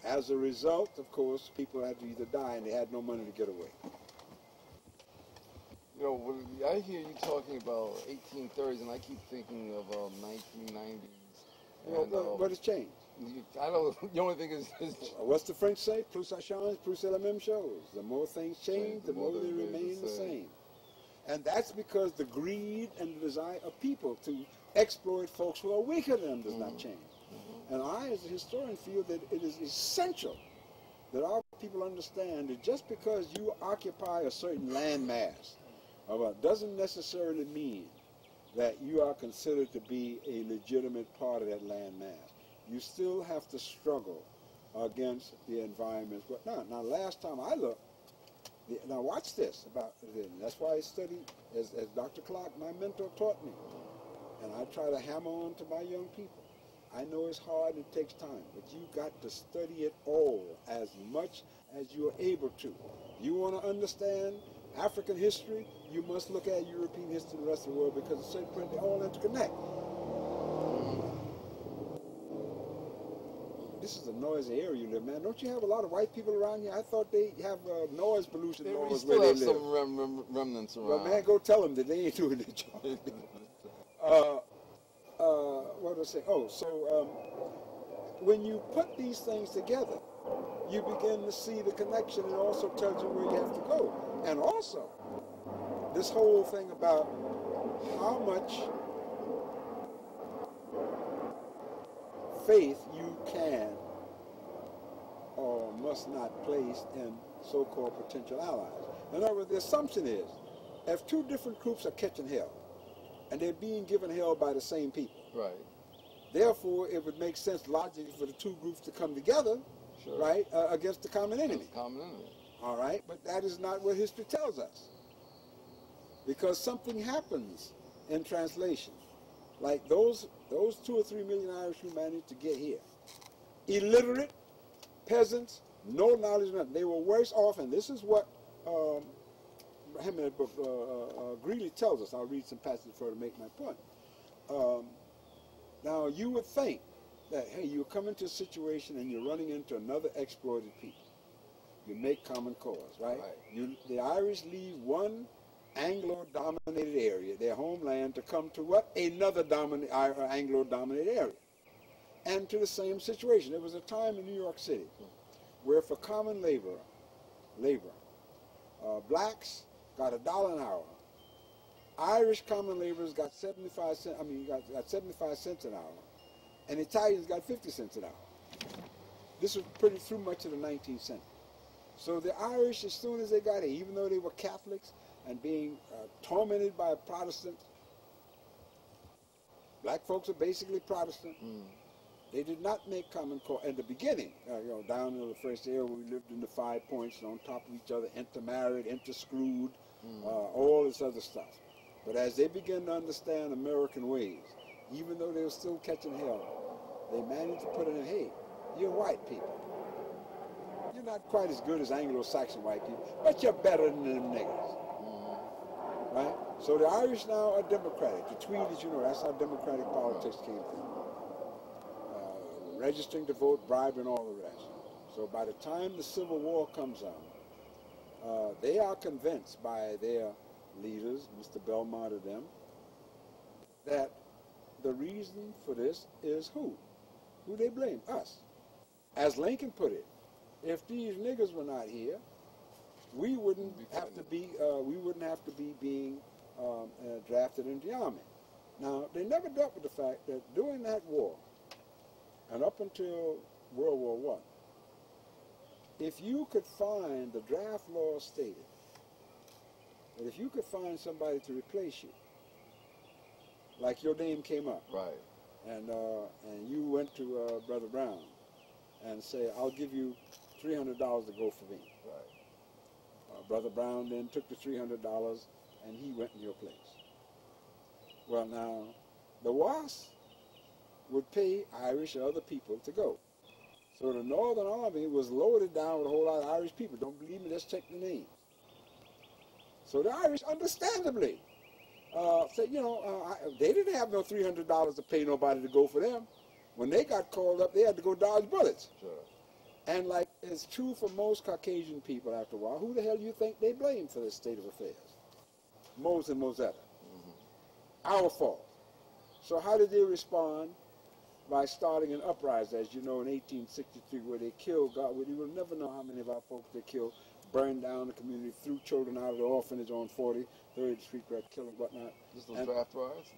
Speaker 1: As a result, of course, people had to either die and they had no money to get away.
Speaker 3: You know, when I hear you talking about 1830s, and I keep thinking of 1990s. And,
Speaker 1: What has changed?
Speaker 3: I don't. The only thing is
Speaker 1: What's the French say? Plus ça change, plus c'est la même chose. The more things change, the more they remain the same. And that's because the greed and the desire of people to exploit folks who are weaker than them does not change. And I, as a historian, feel that it is essential that our people understand that just because you occupy a certain landmass doesn't necessarily mean that you are considered to be a legitimate part of that landmass. You still have to struggle against the environment. But now last time I looked, now watch this. That's why I study, as Dr. Clark, my mentor, taught me. And I try to hammer on to my young people. I know it's hard and it takes time, but you got to study it all as much as you're able to. You want to understand African history, you must look at European history and the rest of the world, because at a certain point they all interconnect. This is a noisy area you live, man. Don't you have a lot of white people around here? I thought they have noise pollution laws where they live.
Speaker 3: Still have some remnants around.
Speaker 1: Well, man, go tell them that they ain't doing their job. What did I say? Oh, so when you put these things together, you begin to see the connection, and also tells you where you have to go. And also, this whole thing about how much faith you can or must not place in so-called potential allies. In other words, the assumption is, if two different groups are catching hell, and they're being given hell by the same people,
Speaker 3: right?
Speaker 1: Therefore, it would make sense logically for the two groups to come together,
Speaker 3: Sure.
Speaker 1: right, against the common enemy.
Speaker 3: Common enemy.
Speaker 1: All right, but that is not what history tells us. Because something happens in translation. Like those 2 or 3 million Irish who managed to get here. Illiterate, peasants, no knowledge of nothing. They were worse off, and this is what Greeley tells us. I'll read some passages for to make my point. Now, you would think that, hey, you come into a situation and you're running into another exploited people. You make common cause, right? The Irish leave one Anglo-dominated area, their homeland, to come to what? Another Anglo-dominated area. And to the same situation. There was a time in New York City where for common labor, blacks got $1 an hour Irish common laborers got 75 cents. I mean, got 75 cents an hour, and Italians got 50 cents an hour. This was pretty through much of the 19th century. So the Irish, as soon as they got here, even though they were Catholics and being tormented by Protestants, black folks are basically Protestant. They did not make common cause in the beginning. You know, down in the first era, we lived in the 5 points on top of each other, intermarried, interscrewed, all this other stuff. But as they began to understand American ways, even though they were still catching hell, they managed to put it in, hey, you're white people. You're not quite as good as Anglo-Saxon white people, but you're better than them niggers. Right? So the Irish now are democratic. The Tweed, as you know, that's how democratic politics came from. Registering to vote, bribe, and all the rest. So by the time the Civil War comes on, they are convinced by their leaders, Mr. Belmont and them, that the reason for this is who? Who they blame? Us. As Lincoln put it, if these niggers were not here, we wouldn't have to be being drafted into the army. Now, they never dealt with the fact that during that war, and up until World War I, if you could find, the draft law stated that if you could find somebody to replace you, like your name came up,
Speaker 3: Right.
Speaker 1: and you went to BrotherRonn and say, I'll give you $300 to go for me.
Speaker 3: Right.
Speaker 1: Brother Brown then took the $300 and he went in your place. Well, now, the WASP would pay Irish or other people to go. So the Northern Army was loaded down with a whole lot of Irish people. Don't believe me? Just check the names. So the Irish, understandably, said, you know, they didn't have no $300 to pay nobody to go for them. When they got called up, they had to go dodge bullets.
Speaker 3: Sure.
Speaker 1: And like it's true for most Caucasian people after a while, who the hell do you think they blame for this state of affairs? Mose and Mosetta. Our fault. So how did they respond? By starting an uprising, as you know, in 1863, where they killed, God, we will never know how many of our folks they killed, burned down the community, threw children out of the orphanage on 43rd Street, killing whatnot.
Speaker 3: This was draft riots?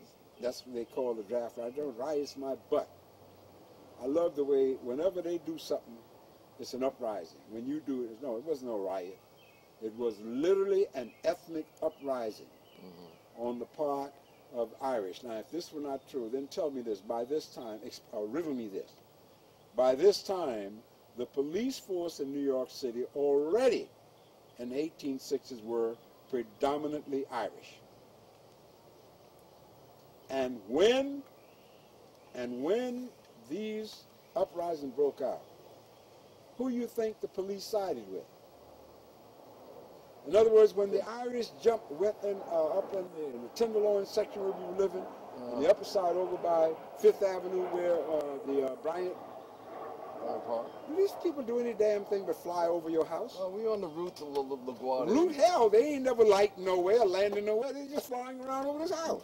Speaker 1: That's what they call the draft riot. Those riots my butt. I love the way, whenever they do something, it's an uprising. When you do it, no, it wasn't no riot. It was literally an ethnic uprising on the part of Irish. Now, if this were not true, then tell me this. By this time, or riddle me this. By this time, the police force in New York City already in the 1860s were predominantly Irish. And when these uprisings broke out, who you think the police sided with? In other words, when the Irish went in, up in the Tenderloin section where we were living, on the upper side over by Fifth Avenue where the Bryant
Speaker 3: Park.
Speaker 1: Do these people do any damn thing but fly over your house?
Speaker 3: We on the route to LaGuardia.
Speaker 1: Route hell, they ain't never light nowhere, landing nowhere. They're just flying around over this house.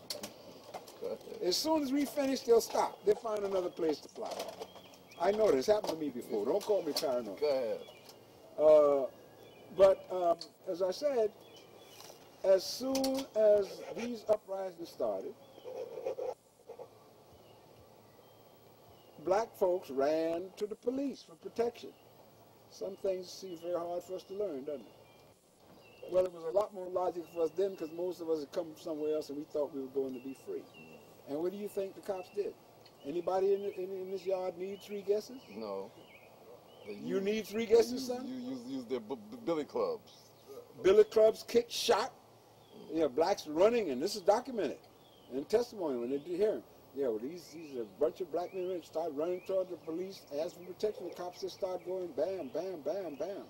Speaker 1: As soon as we finish, they'll stop. They'll find another place to fly. I know this happened to me before. Don't call me paranoid.
Speaker 3: Go ahead.
Speaker 1: But as I said, as soon as these uprisings started, black folks ran to the police for protection. Some things seem very hard for us to learn, doesn't it? Well, it was a lot more logical for us then because most of us had come from somewhere else and we thought we were going to be free. And what do you think the cops did? Anybody in this yard need 3 guesses?
Speaker 3: No.
Speaker 1: You need 3 guesses, son?
Speaker 3: You use their billy clubs.
Speaker 1: Billy clubs, kicked, shot. You know, blacks running, and this is documented in testimony when they did hearing. Yeah, well, these a bunch of black men start running toward the police, ask for protection. The cops just start going bam, bam, bam, bam,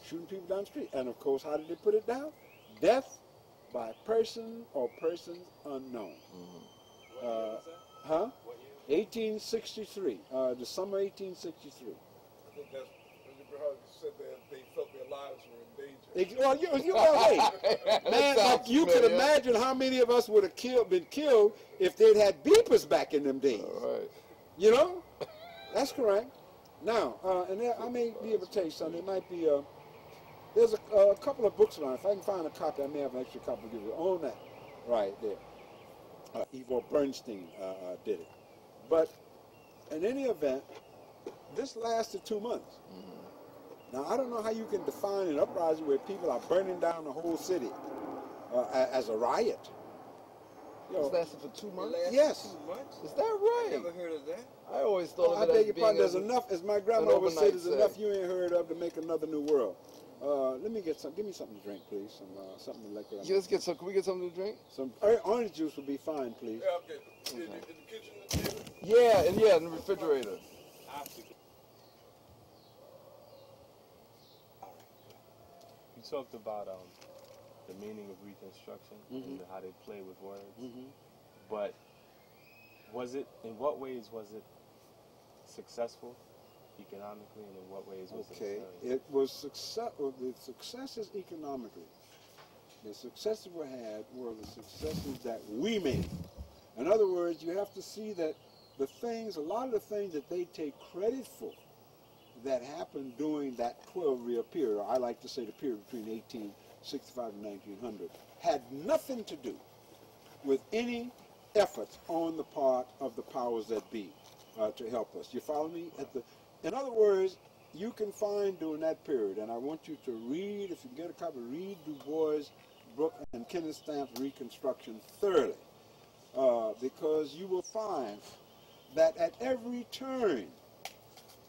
Speaker 1: shooting people down the street. And of course, how did they put it down? Death by person or persons unknown.
Speaker 5: What year was that?
Speaker 1: Huh?
Speaker 5: What year?
Speaker 1: 1863, the summer 1863.
Speaker 6: I think that's when the brothers said that they felt their lives were in danger.
Speaker 1: Well, hey, man, like you could imagine how many of us would have been killed if they'd had beepers back in them days.
Speaker 3: All right.
Speaker 1: You know? That's correct. Now, and I may be able to tell you something. It might be, there's a couple of books around. If I can find a copy, I may have an extra copy to give you on that. right there. Ivor Bernstein did it. But in any event, this lasted 2 months. Now, I don't know how you can define an uprising where people are burning down the whole city as a riot. You know,
Speaker 3: This lasted for 2 months?
Speaker 1: yes.
Speaker 2: 2 months?
Speaker 3: Is that
Speaker 2: I
Speaker 3: right?
Speaker 2: never heard of that.
Speaker 3: I always thought
Speaker 1: I
Speaker 3: of it
Speaker 1: beg
Speaker 3: as
Speaker 1: your
Speaker 3: being
Speaker 1: pardon, there's
Speaker 3: as
Speaker 1: enough, as my grandmother would say, there's
Speaker 3: overnight
Speaker 1: enough
Speaker 3: stay.
Speaker 1: you ain't heard of to make another new world. Let me get some, give me something to drink, please. Something to liquor.
Speaker 3: Yeah, let's get some. Can we get something to drink?
Speaker 1: Some orange juice would be fine, please.
Speaker 6: Yeah, okay. In the kitchen, the table.
Speaker 3: Yeah, and yeah, in the refrigerator.
Speaker 5: You talked about the meaning of Reconstruction and how they play with words. But was it, in what ways was it successful economically, and in what ways was
Speaker 1: Okay,
Speaker 5: it
Speaker 1: it was success. Well, the successes economically, the successes we had were the successes that we made. In other words, you have to see that the things, a lot of the things that they take credit for that happened during that 12-year period, or I like to say the period between 1865 and 1900, had nothing to do with any efforts on the part of the powers that be to help us. You follow me? In other words, you can find during that period, and I want you to read, if you can get a copy, read Du Bois, Brooke, and Kenneth Stamp's Reconstruction thoroughly, because you will find that at every turn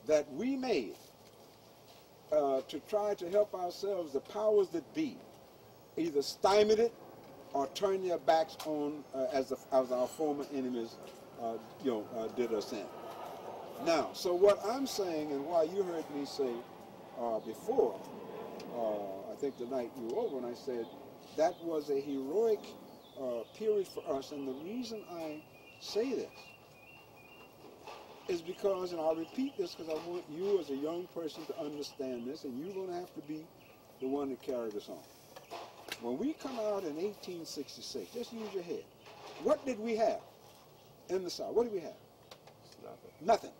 Speaker 1: that we made to try to help ourselves, the powers that be either stymied it or turned their backs on as our former enemies did us in. Now, so what I'm saying, and why you heard me say before, I think the night you were over, and I said that was a heroic period for us, and the reason I say this is because, and I'll repeat this because I want you as a young person to understand this, and you're going to have to be the one to carry this on. When we come out in 1866, just use your head. What did we have in the South? What did we have?
Speaker 5: Nothing.
Speaker 1: Nothing.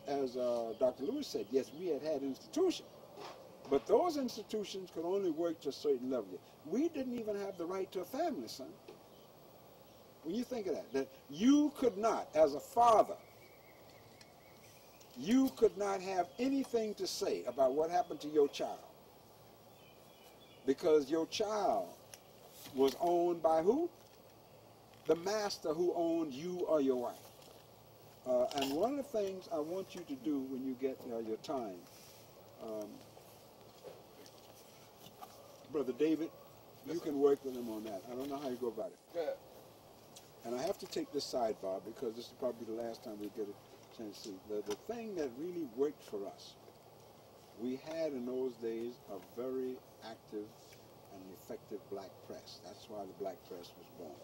Speaker 1: As Dr. Lewis said, yes, we had institutions. But those institutions could only work to a certain level. We didn't even have the right to a family, son. When you think of that you could not, as a father, you could not have anything to say about what happened to your child. Because your child was owned by who? The master who owned you or your wife. And one of the things I want you to do when you get your time, Brother David, you can work with him on that. I don't know how you go about it.
Speaker 6: Yeah.
Speaker 1: And I have to take this sidebar because this is probably the last time we get a chance to see. The thing that really worked for us, we had in those days a very active and effective black press. That's why the black press was born.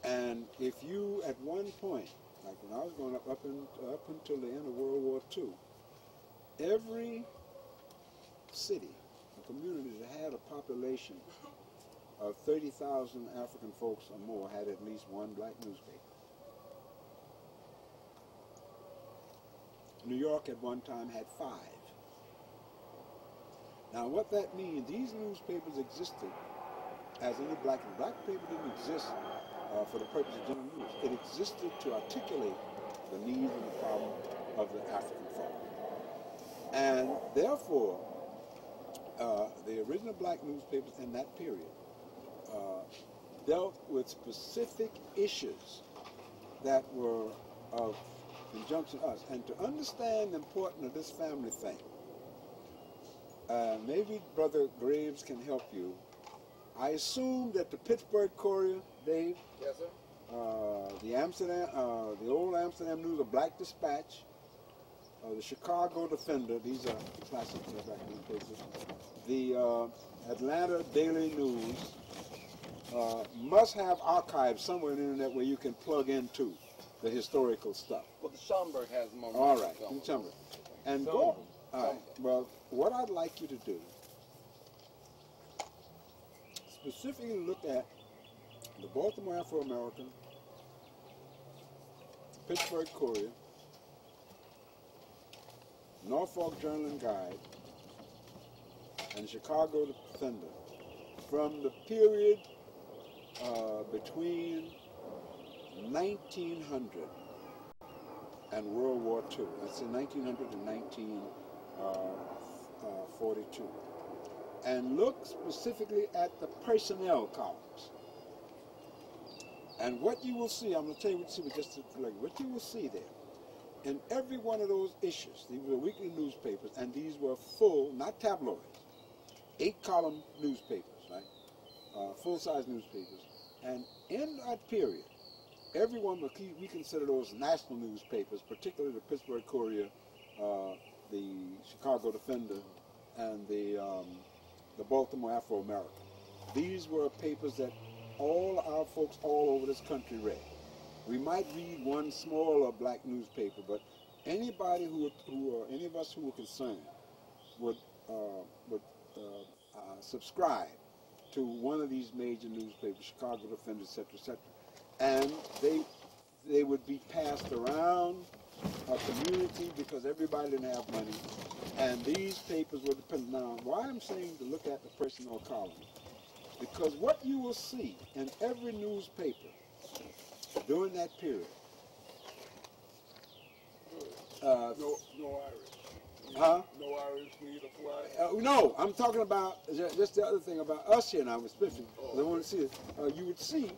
Speaker 1: And if you, at one point, like when I was growing up, up until the end of World War II, every city, a community that had a population of 30,000 African folks or more had at least one black newspaper. New York at one time had 5. Now what that means, these newspapers existed as any black paper didn't exist for the purpose of general news. It existed to articulate the needs and the problem of the African folk. And therefore, the original black newspapers in that period dealt with specific issues that were of conjunction to us. And to understand the importance of this family thing, maybe Brother Graves can help you. I assume that the Pittsburgh Courier, Dave,
Speaker 6: Yes, sir.
Speaker 1: the old Amsterdam News, the Black Dispatch, the Chicago Defender, these are classic black newspapers, the Atlanta Daily News, must have archives somewhere on the internet where you can plug into the historical stuff.
Speaker 2: Well, the Schomburg has them on.
Speaker 1: All right, Schomburg. And go. All right. Well, what I'd like you to do, specifically look at the Baltimore Afro-American, Pittsburgh Courier, Norfolk Journal and Guide, and Chicago Defender from the period between 1900 and World War II. That's in 1900 and 1942. And look specifically at the personnel columns. And what you will see, I'm going to tell you what you see, just to what you will see there. In every one of those issues, these were weekly newspapers, and these were full, not tabloids, 8-column newspapers, right? Full-size newspapers. And in that period, everyone, we consider those national newspapers, particularly the Pittsburgh Courier, the Chicago Defender, and the Baltimore Afro-American. These were papers that all our folks all over this country read. We might read one smaller black newspaper, but anybody any of us who were concerned would subscribe to one of these major newspapers, Chicago Defender, etc., etc., and they would be passed around a community because everybody didn't have money, and these papers were dependent on. Why I'm saying to look at the personnel column, because what you will see in every newspaper during that period.
Speaker 6: No Irish.
Speaker 1: Huh?
Speaker 6: No Irish need apply.
Speaker 1: No, I'm talking about just the other thing about us here now, especially. I want to see it. You would see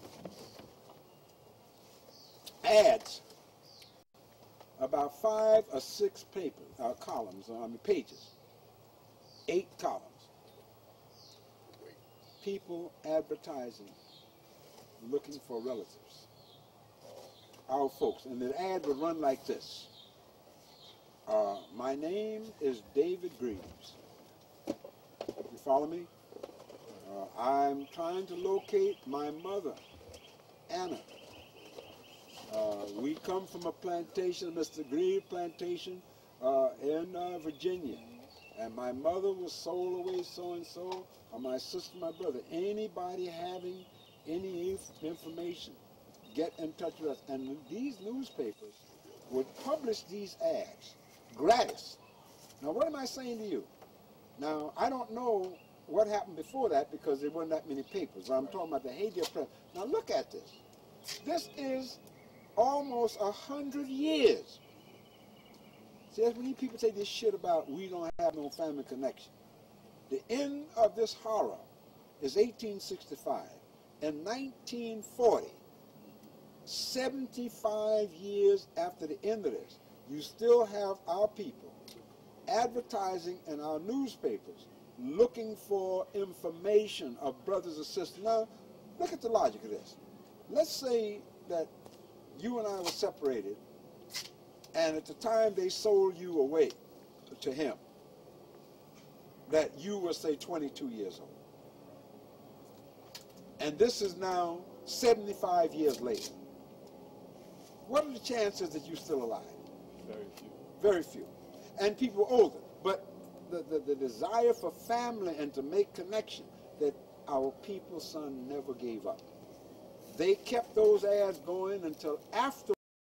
Speaker 1: ads about 5 or 6 columns, pages, 8 columns. People advertising, looking for relatives, our folks. And the ad would run like this. My name is David Greaves. You follow me? I'm trying to locate my mother, Anna. We come from a plantation, Mr. Greaves plantation, in Virginia. And my mother was sold away so-and-so, or my sister, my brother. Anybody having any information, get in touch with us. And these newspapers would publish these ads gratis. Now, what am I saying to you? Now, I don't know what happened before that because there weren't that many papers. I'm talking about the heyday of press. Now, look at this. This is almost 100 years. See, that's when people say this shit about we don't have no family connection. The end of this horror is 1865. In 1940, 75 years after the end of this, you still have our people advertising in our newspapers looking for information of brothers and sisters. Now, look at the logic of this. Let's say that you and I were separated, and at the time they sold you away to him, that you were, say, 22 years old. And this is now 75 years later. What are the chances that you're still alive?
Speaker 5: Very few.
Speaker 1: Very few. And people older. But the desire for family and to make connection that our people, son, never gave up. They kept those ads going until after